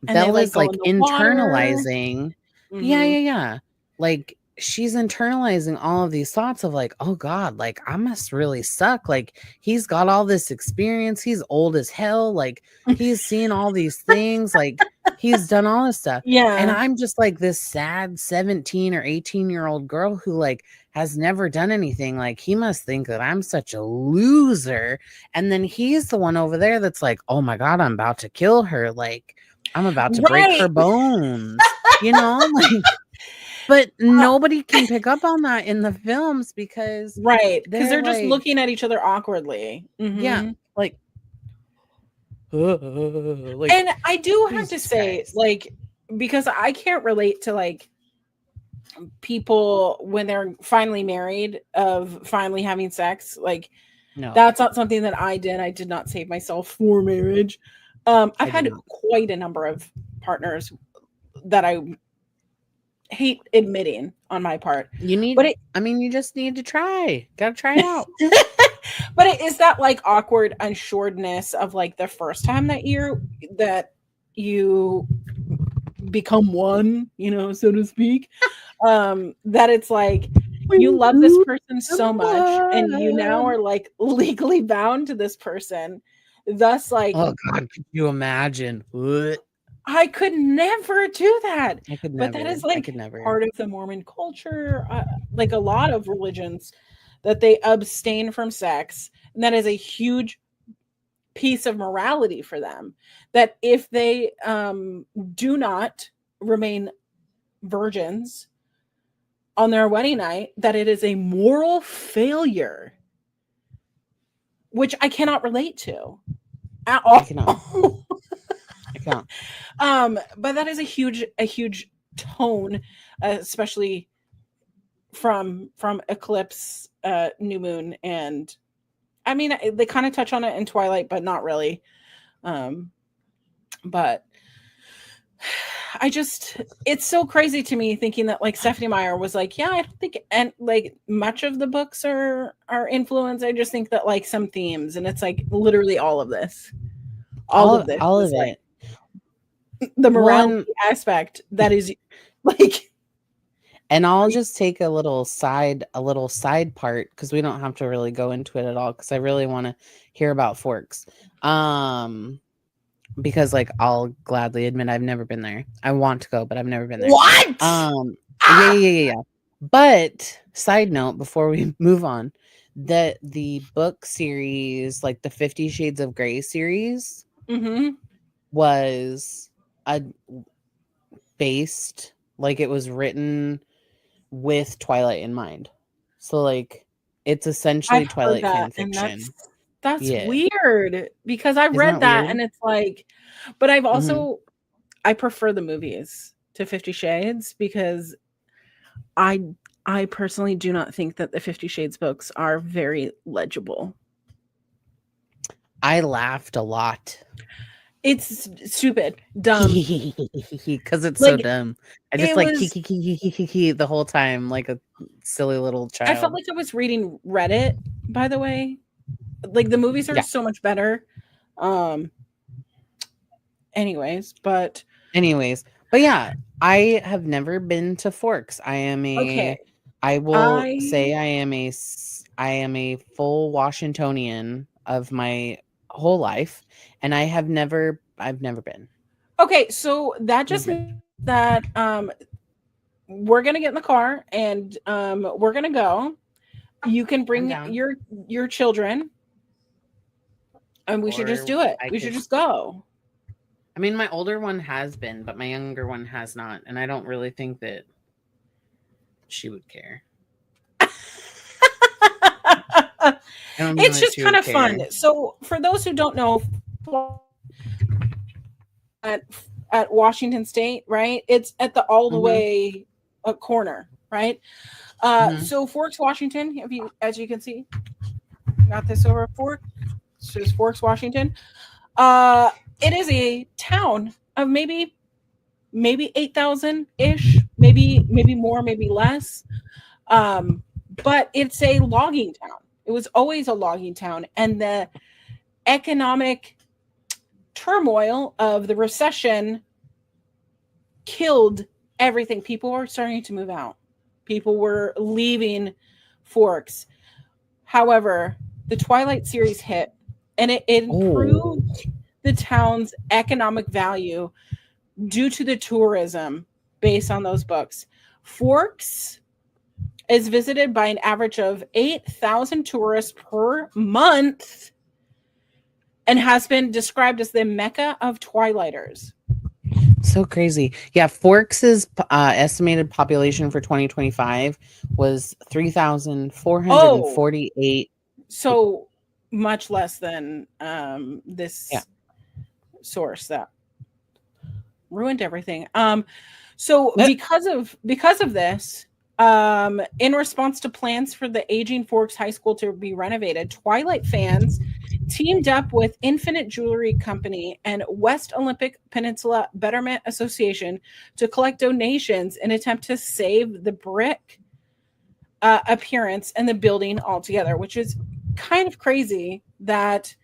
And they like Bella's go like in the water. internalizing. Yeah. Like she's internalizing all of these thoughts of like, oh God, like I must really suck. Like he's got all this experience. He's old as hell. Like he's seen all these things. Like he's done all this stuff. And Yeah. I'm just like this sad 17 or 18-year-old girl who like has never done anything. Like he must think that I'm such a loser. And then he's the one over there that's like, oh my God, I'm about to kill her. Like I'm about to break her bones, you know, like, but nobody can pick up on that in the films because they're just like, looking at each other awkwardly. Yeah, like, and I do have to say, like, because I can't relate to like people when they're finally married of finally having sex. Like, no, that's not something that I did. I did not save myself for marriage. I've had quite a number of partners that I hate admitting on my part. You just need to try. Gotta try it out. But it is that like awkward unsureness of like the first time that you become one, you know, so to speak. That it's like you love this person so much and you now are like legally bound to this person. Thus, like, oh God, could you imagine? I could never do that. I could never. But that is like part of the Mormon culture, like a lot of religions, that they abstain from sex. And that is a huge piece of morality for them. That if they do not remain virgins on their wedding night, that it is a moral failure, which I cannot relate to at all. I cannot. But that is a huge tone, especially from eclipse, new moon, and I mean they kind of touch on it in Twilight, but not really. But it's so crazy to me thinking that like Stephanie Meyer was like, yeah, I don't think and like much of the books are influenced. I just think that like some themes, and it's like literally all of this, all of it, like, the morality aspect that is like. And I'll just take a little side part because we don't have to really go into it at all because I really want to hear about Forks. Because like I'll gladly admit I've never been there. I want to go, but I've never been there. What? Yeah. But side note before we move on, that the book series, like the 50 Shades of Grey series, was based, like it was written with Twilight in mind. So like it's essentially Twilight fan fiction. That's weird because I've read that and it's like, but I've also I prefer the movies to 50 Shades because I personally do not think that the 50 Shades books are very legible. I laughed a lot. It's stupid, dumb. Because it's like, so dumb. I just like the whole time, like a silly little child. I felt like I was reading Reddit, by the way. Like the movies are so much better. Anyways, but yeah, I have never been to Forks. I am a I will say I am a full Washingtonian of my whole life, and I've never been. Okay, so that just means that we're gonna get in the car and we're gonna go. You can bring your children, and we should just do it. We should just go. I mean, my older one has been, but my younger one has not, and I don't really think that she would care. It's just kind of fun. So for those who don't know, at Washington State, right? It's at the all the way corner, right? So Forks, Washington, as you can see, got this over Forks. So it's Forks, Washington. It is a town of maybe 8,000 ish, maybe more, maybe less. But it's a logging town. It was always a logging town. And the economic turmoil of the recession killed everything. People were starting to move out. People were leaving Forks. However, the Twilight series hit, and it improved the town's economic value due to the tourism based on those books. Forks is visited by an average of 8,000 tourists per month and has been described as the Mecca of Twilighters. So crazy. Yeah, Forks's estimated population for 2025 was 3,448. So much less than this source that ruined everything. So because of this, in response to plans for the aging Forks High School to be renovated, Twilight fans teamed up with Infinite Jewelry Company and West Olympic Peninsula Betterment Association to collect donations in an attempt to save the brick appearance and the building altogether, which is kind of crazy that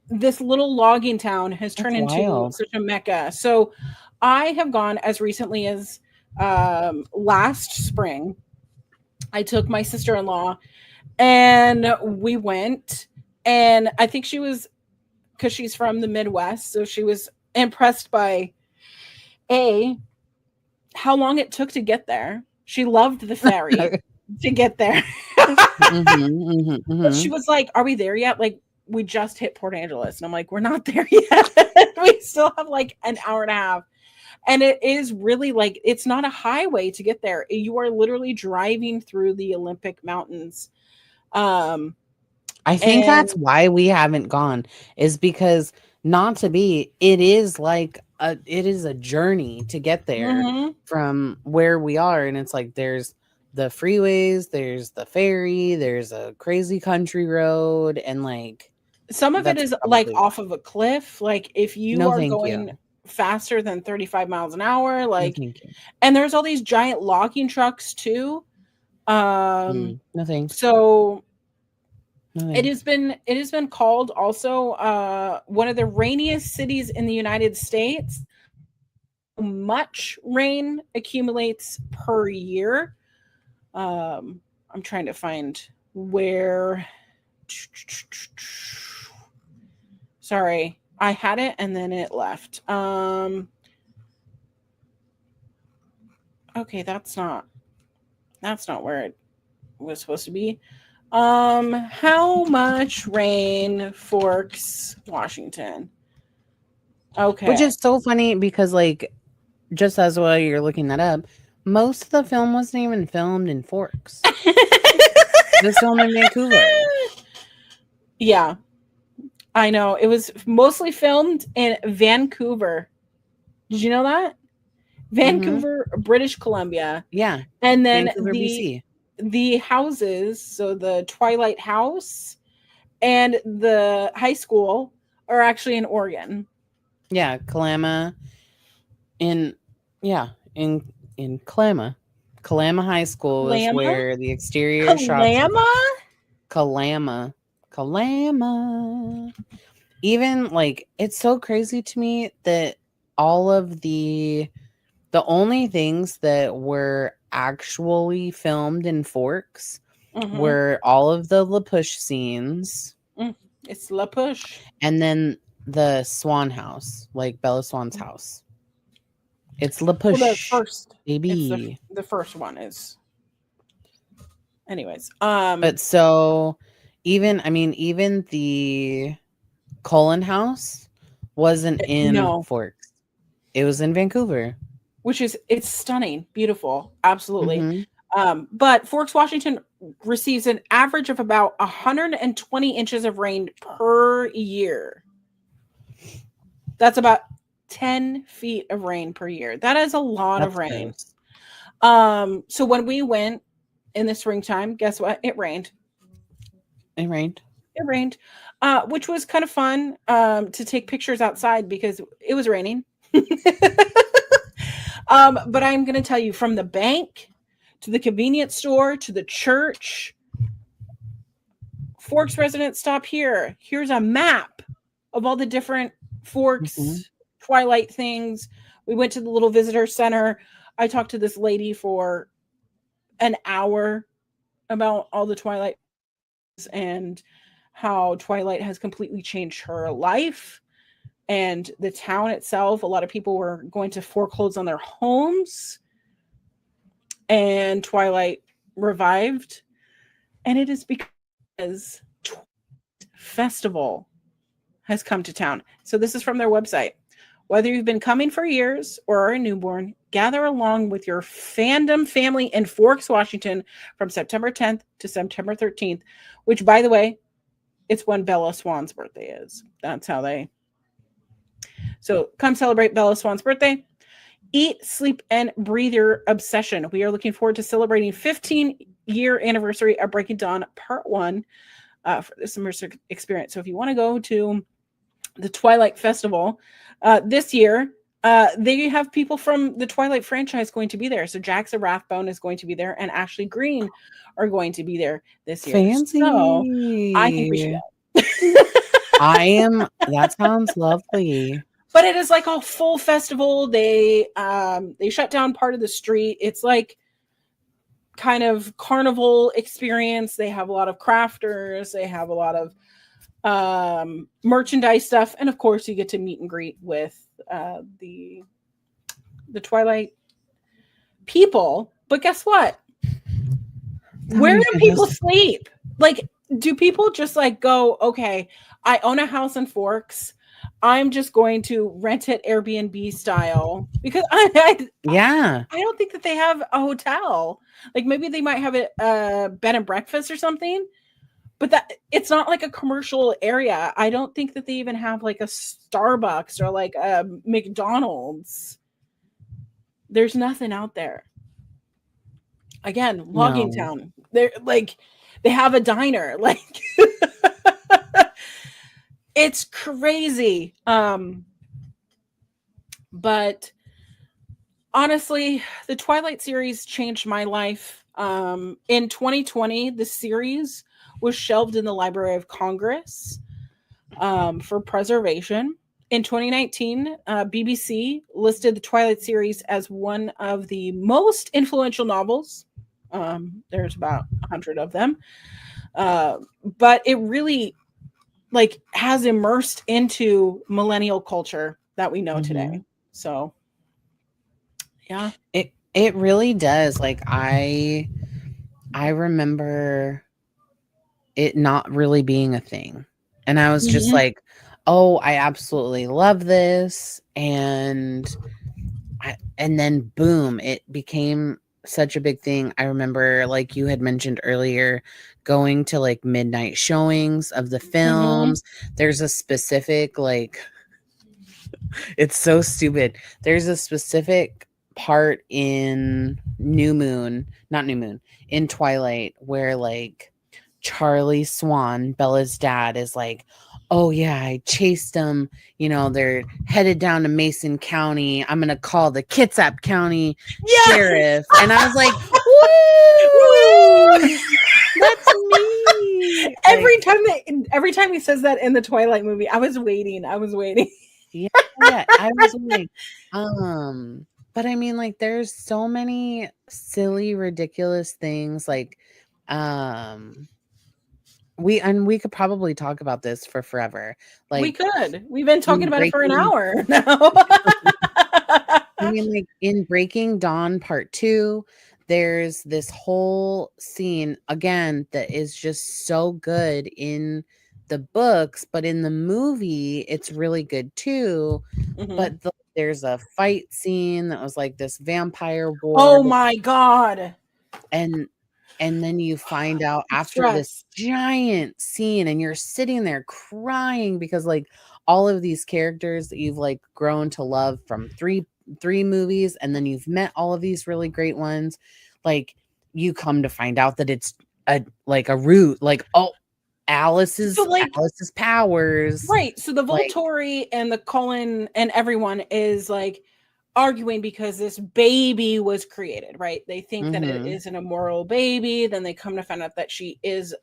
this little logging town has turned into such a mecca. So I have gone as recently as last spring. I took my sister-in-law and we went, and I think she was, because she's from the Midwest, so she was impressed by how long it took to get there. She loved the ferry to get there. But she was like, "Are we there yet? Like, we just hit Port Angeles." And I'm like, "We're not there yet. We still have like an hour and a half." And it is really like, it's not a highway to get there. You are literally driving through the Olympic Mountains. I think that's why we haven't gone, is because it is a journey to get there from where we are. And it's like, there's the freeways, there's the ferry, there's a crazy country road. And like, some of it is like off of a cliff. Like if you are going faster than 35 miles an hour, like, and there's all these giant logging trucks too. So it has been called also one of the rainiest cities in the United States. Much rain accumulates per year. I'm trying to find where. Sorry, I had it and then it left. Okay, that's not where it was supposed to be. How much rain, Forks, Washington? Okay. Which is so funny because, like, just as while you're looking that up, most of the film wasn't even filmed in Forks. It was filmed in Vancouver. Yeah, I know. It was mostly filmed in Vancouver. Did you know that? Vancouver, British Columbia. Yeah. And then Vancouver, BC. The houses, so the Twilight House and the high school are actually in Oregon. Yeah, Kalama. In Kalama. Kalama High School is where the exterior shots. Kalama. Even like, it's so crazy to me that all of the only things that were actually filmed in Forks were all of the La Push scenes. It's La Push. And then the Swan house, like Bella Swan's house. It's La Push. Well, the first, baby. The first one is. Anyways. But so even the Cullen house wasn't in Forks. It was in Vancouver. It's stunning, beautiful, absolutely. But Forks, Washington receives an average of about 120 inches of rain per year. That's about 10 feet of rain per year. That is a lot of rain. Nice. So when we went in the springtime, guess what? It rained. It rained. Which was kind of fun to take pictures outside because it was raining. But I'm going to tell you, from the bank to the convenience store, to the church. Forks residents, stop here. Here's a map of all the different Forks Twilight things. We went to the little visitor center. I talked to this lady for an hour about all the Twilight and how Twilight has completely changed her life and the town itself. A lot of people were going to foreclose on their homes, and Twilight revived. And it is because Festival has come to town. So this is from their website. Whether you've been coming for years or are a newborn, gather along with your fandom family in Forks, Washington from September 10th to September 13th, which, by the way, it's when Bella Swan's birthday is. That's how they... So come celebrate Bella Swan's birthday. Eat, sleep, and breathe your obsession. We are looking forward to celebrating 15-year anniversary of Breaking Dawn Part 1 for this immersive experience. So if you want to go to the Twilight Festival this year, they have people from the Twilight franchise going to be there. So Jackson Rathbone is going to be there, and Ashley Greene are going to be there this year. Fancy. So I think we should go. That sounds lovely. But it is like a full festival. They shut down part of the street. It's like kind of carnival experience. They have a lot of crafters. They have a lot of merchandise stuff, and of course you get to meet and greet with the Twilight people. But guess what? Where do people sleep? Like, do people just like go, okay, I own a house in Forks, I'm just going to rent it Airbnb style? Because I don't think that they have a hotel. Like, maybe they might have a bed and breakfast or something, but that it's not like a commercial area. I don't think that they even have like a Starbucks or like a McDonald's. There's nothing out there. Again, logging town. They're like, they have a diner. Like, it's crazy. But honestly, the Twilight series changed my life. In 2020, the series was shelved in the Library of Congress for preservation. In 2019, BBC listed the Twilight series as one of the most influential novels. There's about 100 of them. But it really like has immersed into millennial culture that we know today. So yeah. It really does. Like I remember it not really being a thing. And I was just like, oh, I absolutely love this. And then boom, it became such a big thing. I remember, like you had mentioned earlier, going to like midnight showings of the films. There's a specific, like, it's so stupid. There's a specific part in in Twilight where like Charlie Swan, Bella's dad, is like, oh yeah, I chased them. You know, they're headed down to Mason County. I'm going to call the Kitsap County sheriff. And I was like, woo! That's me. Every time he says that in the Twilight movie, I was waiting. Yeah, I was waiting. But I mean, like, there's so many silly, ridiculous things. Like, we could probably talk about this for forever. Like, we could. We've been talking about it for an hour now. I mean, like in Breaking Dawn Part 2, there's this whole scene again that is just so good in the books, but in the movie, it's really good too. But there's a fight scene that was like this vampire war. Oh my God. And then you find out after this giant scene, and you're sitting there crying because like all of these characters that you've like grown to love from three movies, and then you've met all of these really great ones, like you come to find out that it's a root, like, oh, Alice's powers. Right. So the Volturi and the Cullen and everyone is like, arguing because this baby was created, right? They think that it Mm-hmm. is an immoral baby. Then they come to find out that she is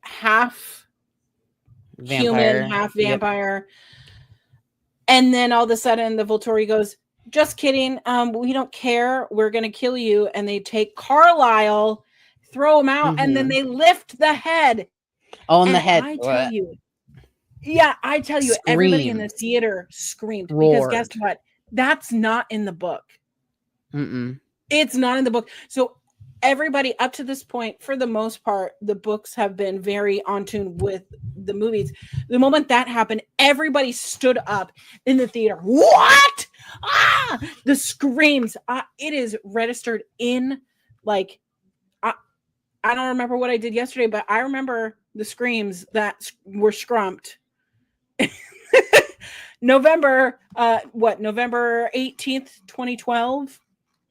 half human, Vampire. half Yep. vampire. And then all of a sudden the Volturi goes, just kidding. We don't care. We're going to kill you. And they take Carlisle, throw him out, and then they lift the head. Oh, and and the head. I tell you, everybody in the theater screamed. Roared. Because guess what? That's not in the book. Mm-mm. It's not in the book. So everybody up to this point, for the most part, the books have been very on tune with the movies. The moment that happened, everybody stood up in the theater. What? Ah! The screams. It is registered in, like, I don't remember what I did yesterday, but I remember the screams that were scrumped. November 18th, 2012.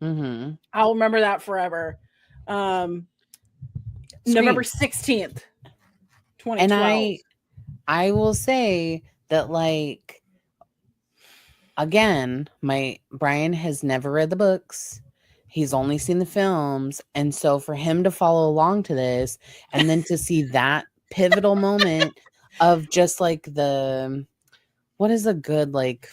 Mm-hmm. I'll remember that forever. November 16th, 2012. And I will say that, like, again, Brian has never read the books. He's only seen the films. And so for him to follow along to this and then to see that pivotal moment of just like what is a good, like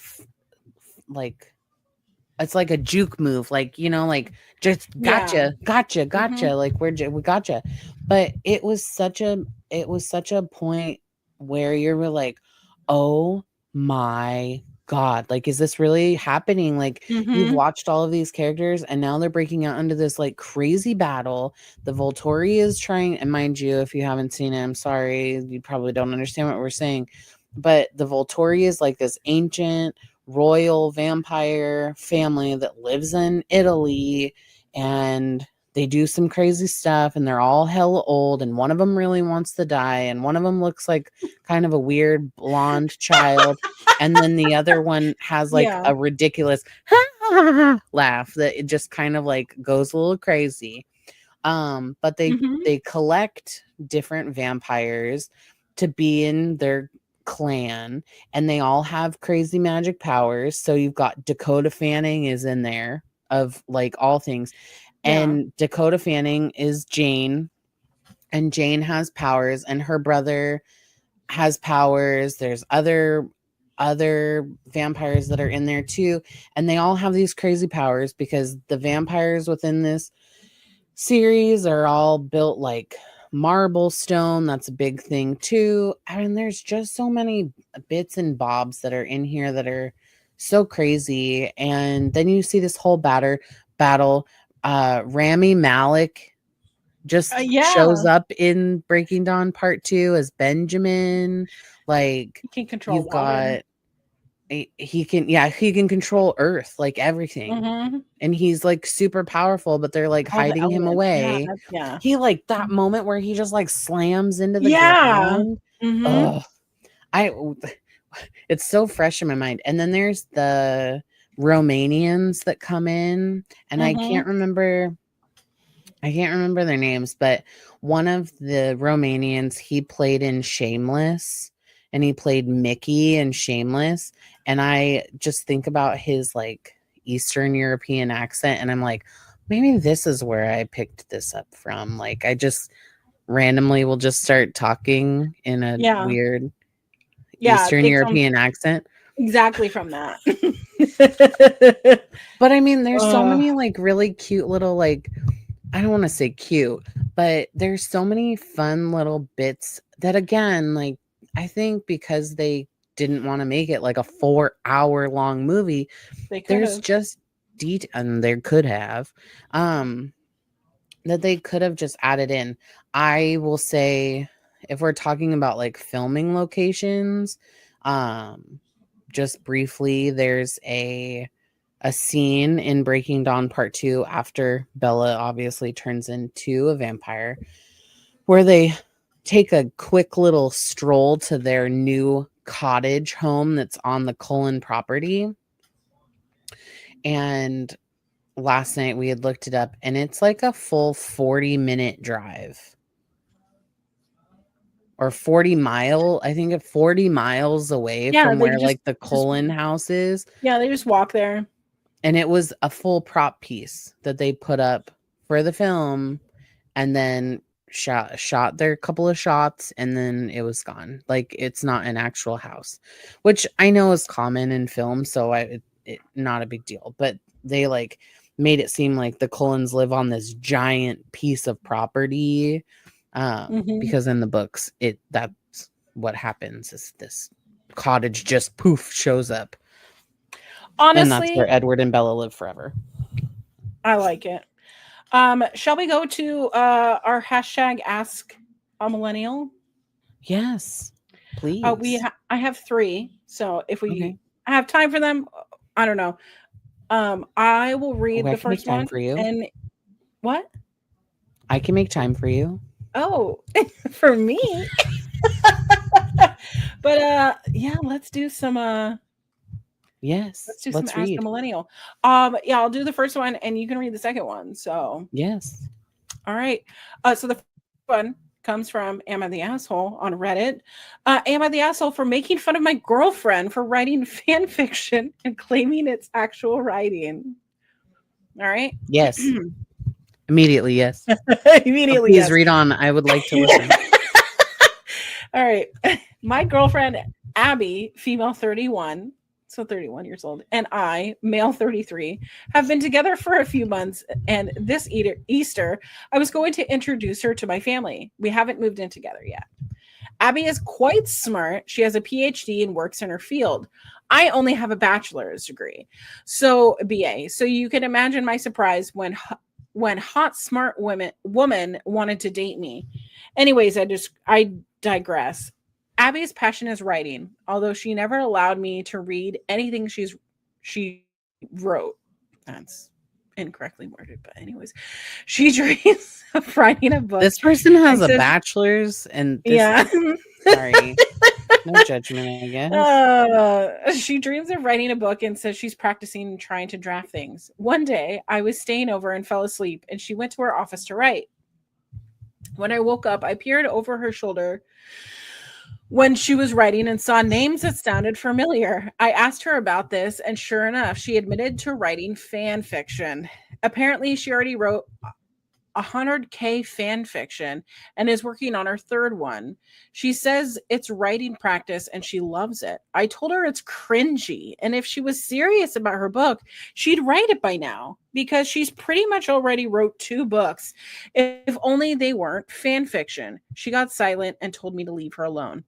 it's like a juke move, like, like just gotcha, Mm-hmm. like we gotcha. But it was such a point where you're like, oh my God, like, is this really happening? Like, you've watched all of these characters and now they're breaking out into this like crazy battle. The Volturi is trying, and mind you, if you haven't seen it, I'm sorry, you probably don't understand what we're saying, but the Volturi is like this ancient royal vampire family that lives in Italy, and they do some crazy stuff, and they're all hella old, and one of them really wants to die, and one of them looks like kind of a weird blonde child, and then the other one has like a ridiculous laugh that it just kind of like goes a little crazy. But they collect different vampires to be in their clan, and they all have crazy magic powers. So you've got Dakota Fanning is in there, of like all things. And Dakota Fanning is Jane, and Jane has powers, and her brother has powers. There's other vampires that are in there too, and they all have these crazy powers because the vampires within this series are all built like marble stone. That's a big thing too. I mean, there's just so many bits and bobs that are in here that are so crazy. And then you see this whole battle. Rami Malek just shows up in Breaking Dawn Part 2 as Benjamin. Like, he can control you've water. He can control earth, like everything. And he's like super powerful, but they're like hiding him away. He like that moment where he just like slams into the ground. It's so fresh in my mind. And then there's the Romanians that come in, and I can't remember their names, but one of the Romanians, he played in Shameless, and he played Mickey in Shameless. And I just think about his like Eastern European accent, and I'm like, maybe this is where I picked this up from. Like, I just randomly will just start talking in a weird Eastern European accent. Exactly from that. But I mean, there's so many like really cute little, like, I don't want to say cute, but there's so many fun little bits that, again, like, I think because they didn't want to make it like a 4-hour long movie, there's just and there could have that they could have just added in. I will say, if we're talking about like filming locations, just briefly, there's a scene in Breaking Dawn Part 2 after Bella obviously turns into a vampire, where they take a quick little stroll to their new cottage home that's on the Cullen property. And last night we had looked it up, and it's like a full 40-minute drive. Or 40 miles away from where like the Cullen house is. Yeah, they just walk there. And it was a full prop piece that they put up for the film, and then shot their couple of shots, and then it was gone. Like, it's not an actual house, which I know is common in film, so it not a big deal. But they like made it seem like the Cullens live on this giant piece of property, because in the books that's what happens, is this cottage just poof shows up. Honestly, and that's where Edward and Bella live forever. I like it. Shall we go to our hashtag Ask a Millennial? Yes, please. I have 3, so if we have time for them, I don't know. I will read the first one for you. And what? I can make time for you. Oh, for me. But yeah, let's do some yes, let's do some Ask a Millennial. Yeah, I'll do the first one and you can read the second one. So yes. All right. So the first one comes from Am I the Asshole on Reddit. Am I the asshole for making fun of my girlfriend for writing fan fiction and claiming it's actual writing? All right. Yes. Immediately, yes. Immediately, please read on. I would like to listen. All right. My girlfriend, Abby, female 31, so 31 years old, and I, male 33, have been together for a few months, and this Easter, I was going to introduce her to my family. We haven't moved in together yet. Abby is quite smart. She has a PhD and works in her field. I only have a bachelor's degree, so BA. So you can imagine my surprise when hot, smart woman wanted to date me. Anyways, I digress. Abby's passion is writing, although she never allowed me to read anything she wrote. That's incorrectly worded, but anyways, she dreams of writing a book. This person has a bachelor's, and yeah. Sorry. No judgment, I guess. She dreams of writing a book and says she's practicing and trying to draft things. One day, I was staying over and fell asleep, and she went to her office to write. When I woke up, I peered over her shoulder when she was writing and saw names that sounded familiar. I asked her about this, and sure enough, she admitted to writing fan fiction. Apparently, she already wrote 100K fan fiction and is working on her third one. She says it's writing practice and she loves it. I told her it's cringy, and if she was serious about her book, she'd write it by now, because she's pretty much already wrote 2 books, if only they weren't fan fiction. She got silent and told me to leave her alone.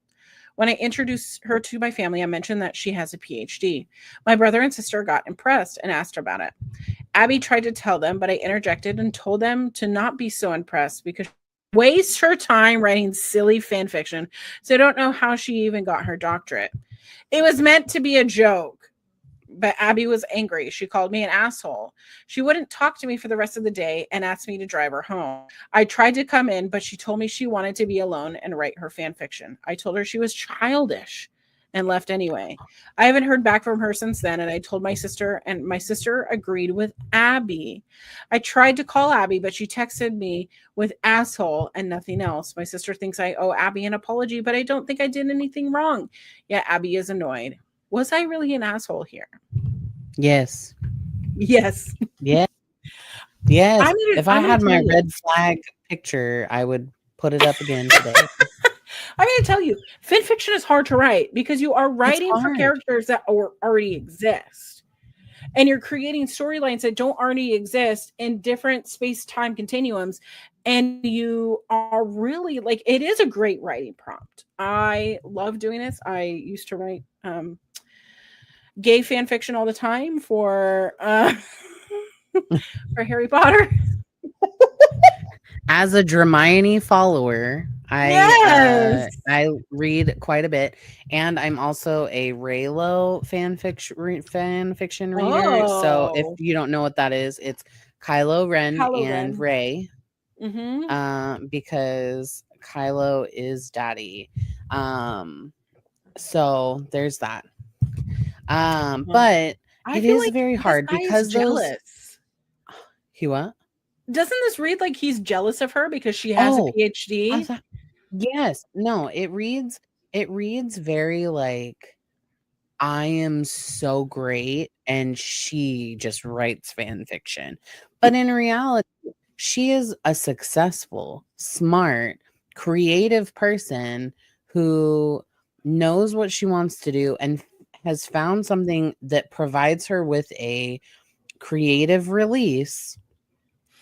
When I introduced her to my family, I mentioned that she has a PhD. My brother and sister got impressed and asked about it. Abby tried to tell them, but I interjected and told them to not be so impressed because she wastes her time writing silly fan fiction, so I don't know how she even got her doctorate. It was meant to be a joke, but Abby was angry. She called me an asshole. She wouldn't talk to me for the rest of the day and asked me to drive her home. I tried to come in, but she told me she wanted to be alone and write her fan fiction. I told her she was childish and left anyway. I haven't heard back from her since then, and I told my sister, and my sister agreed with Abby. I tried to call Abby, but she texted me with asshole and nothing else. My sister thinks I owe Abby an apology, but I don't think I did anything wrong. Yeah, Abby is annoyed. Was I really an asshole here? Yes. Yes. Yeah. Yes. If I had my red flag picture, I would put it up again today. I'm going to tell you, fan fiction is hard to write because you are writing for characters that already exist. And you're creating storylines that don't already exist in different space-time continuums. And you are really, like, it is a great writing prompt. I love doing this. I used to write gay fan fiction all the time for Harry Potter. As a Hermione follower, I read quite a bit, and I'm also a Reylo fan fiction reader. Oh. So if you don't know what that is, it's Kylo Ren and Rey. Mm-hmm. Because Kylo is daddy. So there's that. But it is very hard because jealous. He what? Doesn't this read like he's jealous of her because she has a PhD? Yes. No, it reads very like, I am so great and she just writes fan fiction. But in reality, she is a successful, smart, creative person who knows what she wants to do and has found something that provides her with a creative release.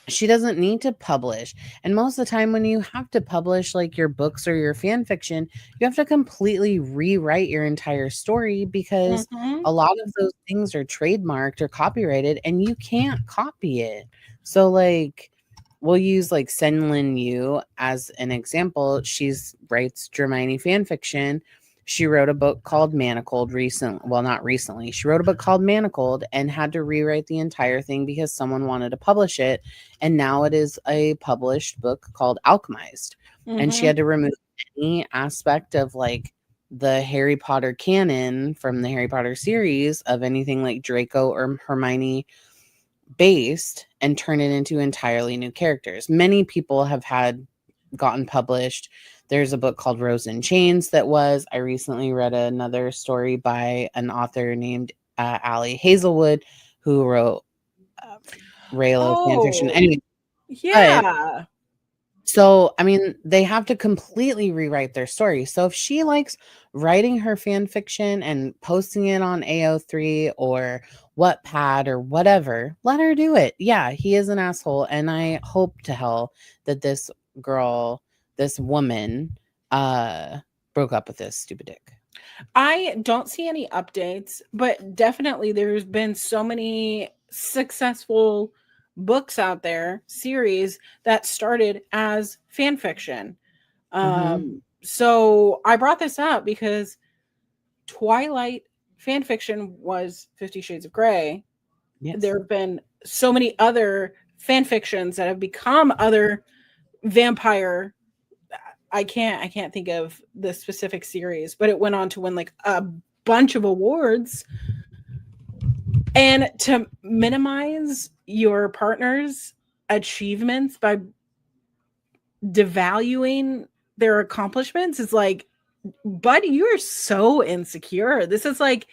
She doesn't need to publish. And most of the time when you have to publish like your books or your fan fiction, you have to completely rewrite your entire story because a lot of those things are trademarked or copyrighted and you can't copy it. So like we'll use like Senlin Yu as an example. She's writes Hermione fan fiction. She wrote a book called Manacled not recently. She wrote a book called Manacled and had to rewrite the entire thing because someone wanted to publish it. And now it is a published book called Alchemized. And she had to remove any aspect of like the Harry Potter canon from the Harry Potter series of anything like Draco or Hermione based and turn it into entirely new characters. Many people have gotten published. There's a book called Rose in Chains I recently read another story by an author named Allie Hazelwood who wrote Raylo fan fiction. Anyway, yeah. So, I mean, they have to completely rewrite their story. So if she likes writing her fan fiction and posting it on AO3 or Wattpad or whatever, let her do it. Yeah, he is an asshole. And I hope to hell that this woman, broke up with this stupid dick. I don't see any updates, but definitely there's been so many successful books out there, series that started as fan fiction. So I brought this up because Twilight fan fiction was 50 Shades of Grey. Yes. There have been so many other fan fictions that have become other vampire. I can't think of the specific series, but it went on to win like a bunch of awards. And to minimize your partner's achievements by devaluing their accomplishments is like, buddy, you are so insecure. This is like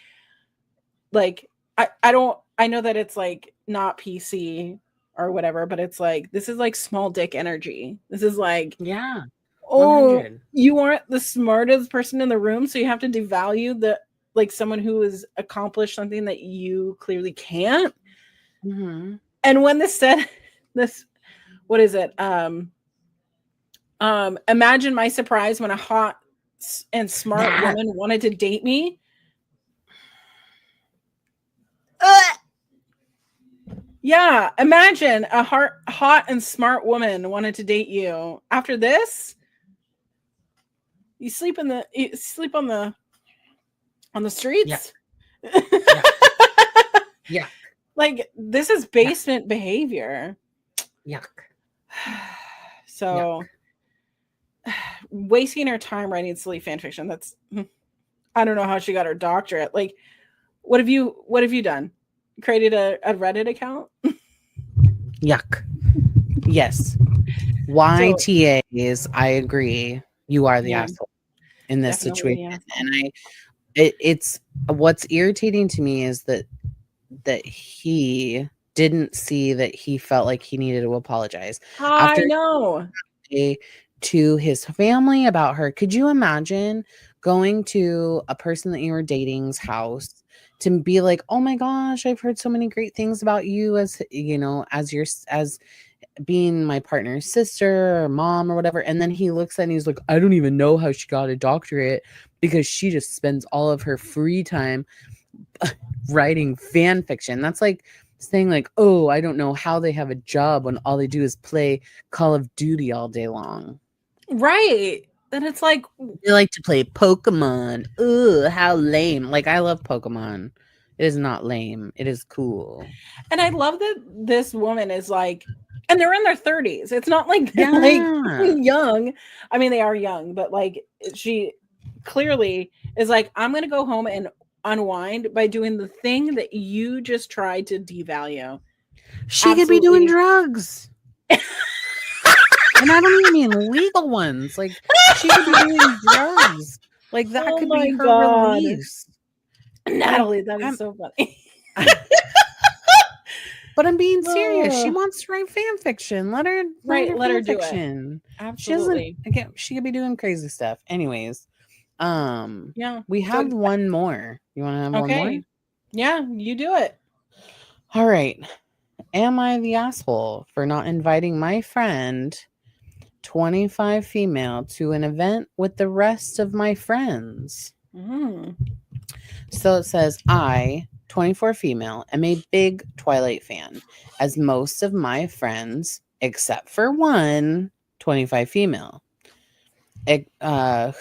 I know that it's like not PC or whatever, but it's like, this is like small dick energy. This is like, yeah. 100. Oh, you aren't the smartest person in the room, so you have to devalue someone who has accomplished something that you clearly can't. And when what is it? Imagine my surprise when a hot and smart woman wanted to date me. Yeah, imagine a hot and smart woman wanted to date you. After this, you sleep on the streets. Yeah. Like, this is basement behavior. Yuck. So wasting her time writing silly fan fiction. That's, I don't know how she got her doctorate. Like, what have you done? Created a Reddit account? Yuck. Yes. YTAs, I agree. You are the asshole in this situation. And it's what's irritating to me is that he didn't see that he felt like he needed to apologize. I know. To his family about her. Could you imagine going to a person that you were dating's house to be like, oh my gosh, I've heard so many great things about you as being my partner's sister or mom or whatever. And then he looks at it and he's like, I don't even know how she got a doctorate because she just spends all of her free time writing fan fiction. That's like saying like, oh, I don't know how they have a job when all they do is play Call of Duty all day long. Right. Then it's like, they like to play Pokemon. Ugh, how lame. Like, I love Pokemon. It is not lame. It is cool. And I love that this woman is like, and they're in their 30s. It's not like they're like young. I mean, they are young, but like, she clearly is like, I'm going to go home and unwind by doing the thing that you just tried to devalue. She could be doing drugs. And I don't even mean legal ones. Like, she could be doing drugs. Like, that could be her release. Natalie, that is so funny. But I'm being serious. She wants to write fan fiction. Let her write her Let her fan do it. fiction. Absolutely. She doesn't. She could be doing crazy stuff. Anyways, Yeah. we have one more. You want to have one more? Okay. Yeah, you do it. All right. Am I the asshole for not inviting my friend, 25 female, to an event with the rest of my friends? So it says, I, 24 female, am a big Twilight fan, as most of my friends, except for one, 25 female,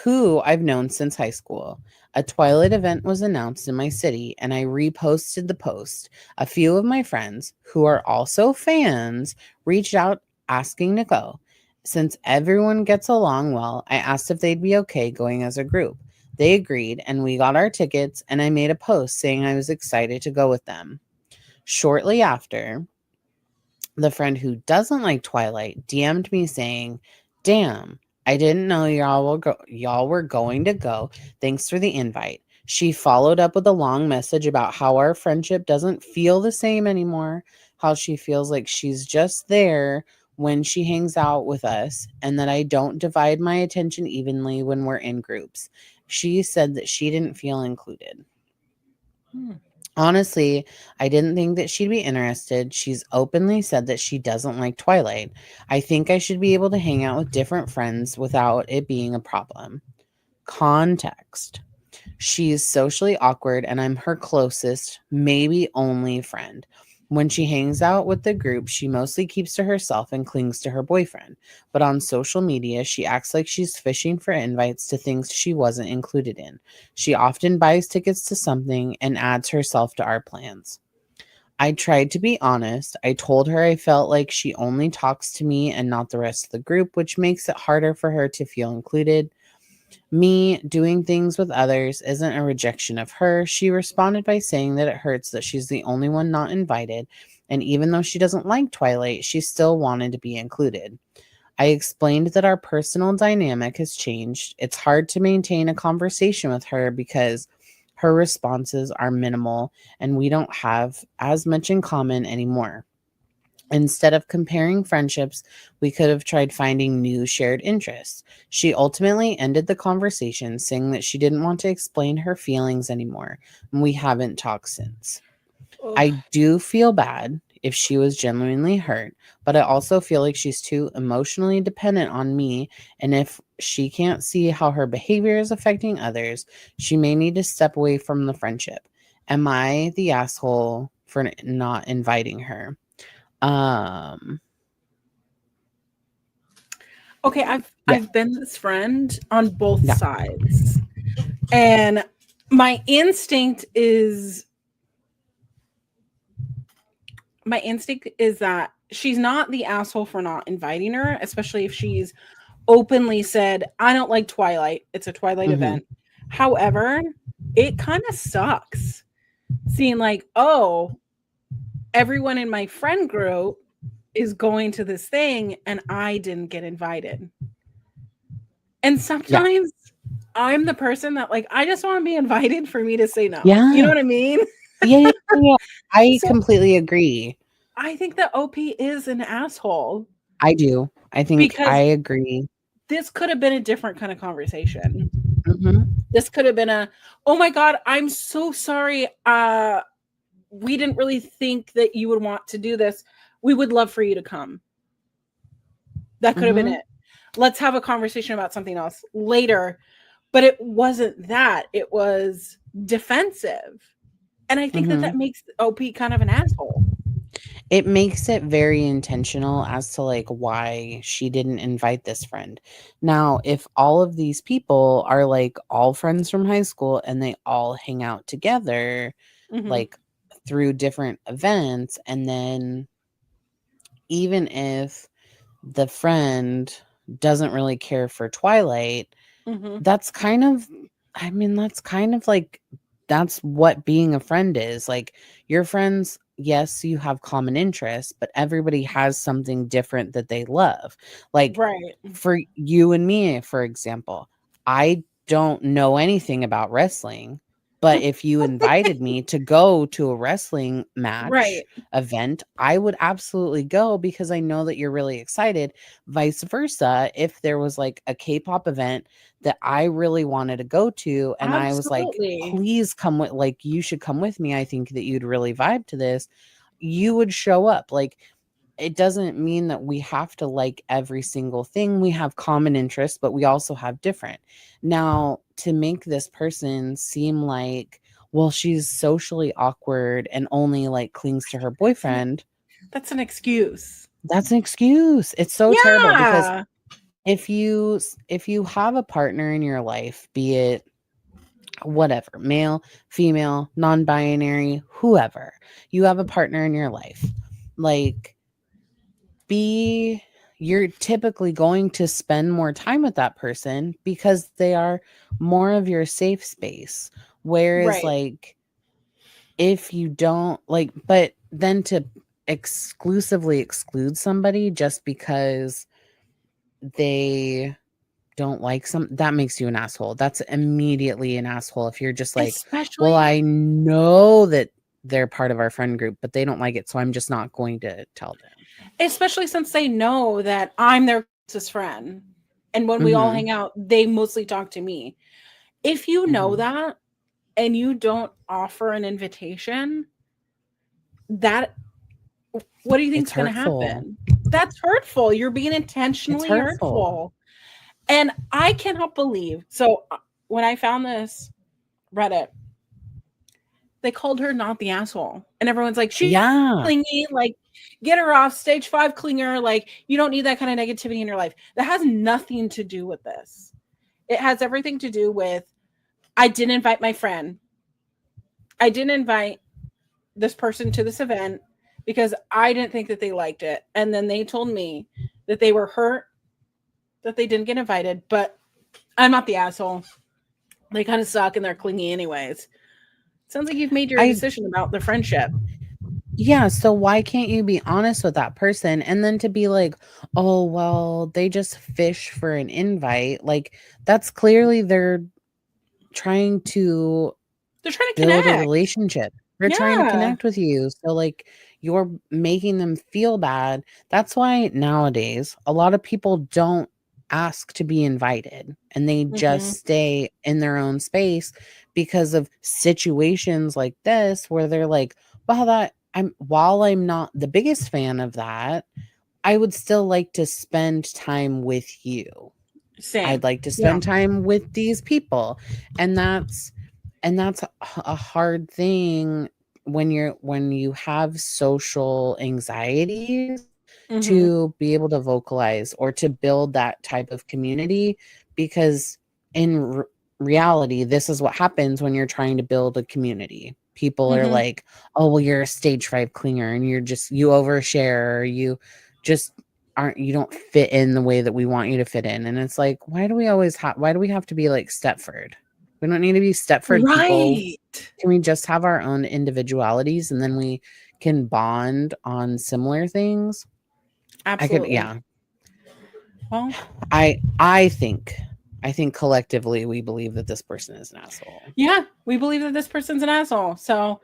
who I've known since high school. A Twilight event was announced in my city, and I reposted the post. A few of my friends, who are also fans, reached out asking to go. Since everyone gets along well, I asked if they'd be okay going as a group. They agreed, and we got our tickets, and I made a post saying I was excited to go with them. Shortly after, the friend who doesn't like Twilight DM'd me saying, "Damn, I didn't know y'all were going to go. Thanks for the invite." She followed up with a long message about how our friendship doesn't feel the same anymore, how she feels like she's just there when she hangs out with us, and that I don't divide my attention evenly when we're in groups. She said that she didn't feel included. Honestly, I didn't think that she'd be interested. She's openly said that she doesn't like Twilight. I think I should be able to hang out with different friends without it being a problem. Context. She's socially awkward and I'm her closest, maybe only friend. When she hangs out with the group, she mostly keeps to herself and clings to her boyfriend. But on social media, she acts like she's fishing for invites to things she wasn't included in. She often buys tickets to something and adds herself to our plans. I tried to be honest. I told her I felt like she only talks to me and not the rest of the group, which makes it harder for her to feel included. Me doing things with others isn't a rejection of her. She responded by saying that it hurts that she's the only one not invited, and even though she doesn't like Twilight, she still wanted to be included. I explained that our personal dynamic has changed. It's hard to maintain a conversation with her because her responses are minimal and we don't have as much in common anymore. Instead of comparing friendships, we could have tried finding new shared interests. She ultimately ended the conversation saying that she didn't want to explain her feelings anymore, and we haven't talked since. I do feel bad if she was genuinely hurt, but I also feel like she's too emotionally dependent on me, and if she can't see how her behavior is affecting others, she may need to step away from the friendship. Am I the asshole for not inviting her? Okay, I've been this friend on both sides. And my instinct is that she's not the asshole for not inviting her, especially if she's openly said, I don't like Twilight. It's a Twilight event. However, it kind of sucks seeing like, oh, everyone in my friend group is going to this thing and I didn't get invited. And sometimes I'm the person that like, I just want to be invited for me to say no. Yeah. You know what I mean? Yeah. I completely agree. I think that OP is an asshole. I do. I think I agree. This could have been a different kind of conversation. This could have been a, oh my God, I'm so sorry. We didn't really think that you would want to do this. We would love for you to come. That could have been it. Let's have a conversation about something else later. But it wasn't that. It was defensive. And I think that makes OP kind of an asshole. It makes it very intentional as to like why she didn't invite this friend. Now, if all of these people are like all friends from high school and they all hang out together, like through different events, and then even if the friend doesn't really care for Twilight, that's kind of like that's what being a friend is. Like your friends, yes, you have common interests, but everybody has something different that they love. Like for you and me, for example, I don't know anything about wrestling, But if you invited me to go to a wrestling match Right. event, I would absolutely go because I know that you're really excited. Vice versa, if there was like a K-pop event that I really wanted to go to and I was like, Absolutely. please come with, like, you should come with me. I think that you'd really vibe to this. You would show up. Like, it doesn't mean that we have to like every single thing. We have common interests, but we also have different. Now, to make this person seem like, well, she's socially awkward and only like clings to her boyfriend, That's an excuse. that's an excuse. It's so terrible because Yeah. if you have a partner in your life, be it whatever, male, female, non-binary, whoever, you have a partner in your life, like, you're typically going to spend more time with that person because they are more of your safe space. Whereas Right. like, if you don't like, but then to exclusively exclude somebody just because they don't like that makes you an asshole. That's immediately an asshole. If you're just like, well, Especially I know that they're part of our friend group, but they don't like it, so I'm just not going to tell them. especially since they know that I'm their closest friend. And when we all hang out, they mostly talk to me. If you know that and you don't offer an invitation, that, what do you think is going to happen? That's hurtful. You're being intentionally hurtful. And I cannot believe. So when I found this Reddit, they called her not the asshole. And everyone's like, she's clingy, like, get her off, stage 5 clinger. Like, you don't need that kind of negativity in your life. That has nothing to do with this. It has everything to do with, I didn't invite my friend. I didn't invite this person to this event because I didn't think that they liked it. And then they told me that they were hurt that they didn't get invited, but I'm not the asshole. They kind of suck and they're clingy anyways. Sounds like you've made your decision about the friendship. Yeah, so why can't you be honest with that person? And then to be like, oh, well, they just fish for an invite. Like, that's clearly they're trying to build connect. a relationship. They're trying to connect with you. So like, you're making them feel bad. That's why nowadays a lot of people don't ask to be invited and they just stay in their own space because of situations like this where they're like, well, while I'm not the biggest fan of that, I would still like to spend time with you. Same. I'd like to spend time with these people. And that's a hard thing when you have social anxieties to be able to vocalize or to build that type of community, because in reality, this is what happens when you're trying to build a community. People are like, oh, well, you're a stage 5 clinger and you overshare, or you just you don't fit in the way that we want you to fit in. And it's like, why do we have to be like Stepford? We don't need to be Stepford people. Can we just have our own individualities and then we can bond on similar things? Absolutely. Well, I think collectively we believe that this person is an asshole. Yeah, we believe that this person's an asshole. So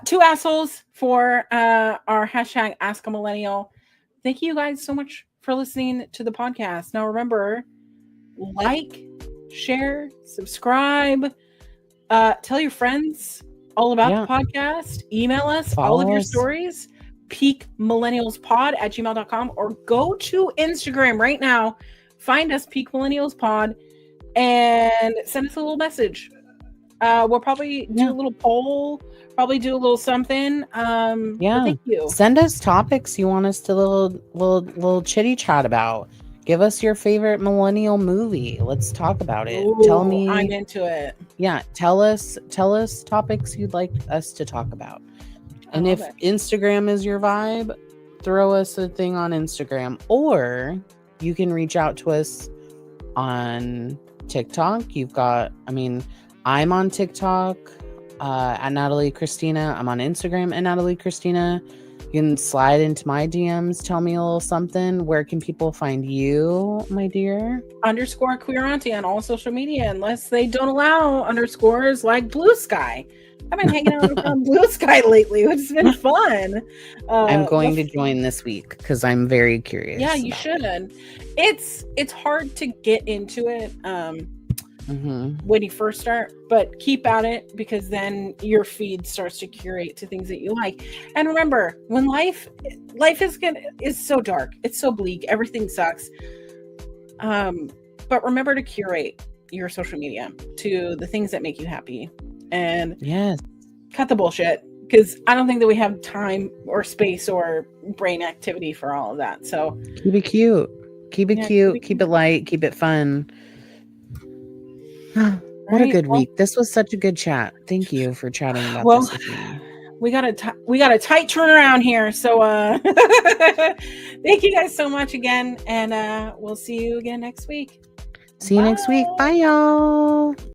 2 assholes for our hashtag Ask a Millennial. Thank you guys so much for listening to the podcast. Now remember, like, share, subscribe, tell your friends all about the podcast. Email us all of your stories, peakmillennialspod@gmail.com, or go to Instagram right now, find us, Peak Millennials Pod, and send us a little message. We'll probably do a little poll, probably do a little something. Thank you. Send us topics you want us to little chitty chat about. Give us your favorite millennial movie. Let's talk about it. Ooh, tell me. I'm into it. Yeah, tell us topics you'd like us to talk about. And if Instagram is your vibe, throw us a thing on Instagram, or you can reach out to us on TikTok. I'm on TikTok at Natalie Christina. I'm on Instagram at Natalie Christina. You can slide into my DMs, tell me a little something. Where can people find you, my dear? _queer auntie on all social media, unless they don't allow underscores like Blue Sky. I've been hanging out on Blue Sky lately, which has been fun. I'm going to join this week because I'm very curious. Yeah, you should. It's hard to get into it when you first start, but keep at it, because then your feed starts to curate to things that you like. And remember, when life is so dark, it's so bleak, everything sucks. But remember to curate your social media to the things that make you happy. And yes, cut the bullshit, because I don't think that we have time or space or brain activity for all of that. So keep it cute, keep it light, keep it fun. What a good week. This was such a good chat. Thank you for chatting about this with me. We got a tight turnaround here. So thank you guys so much again. And we'll see you again next week. See you next week. Bye, y'all.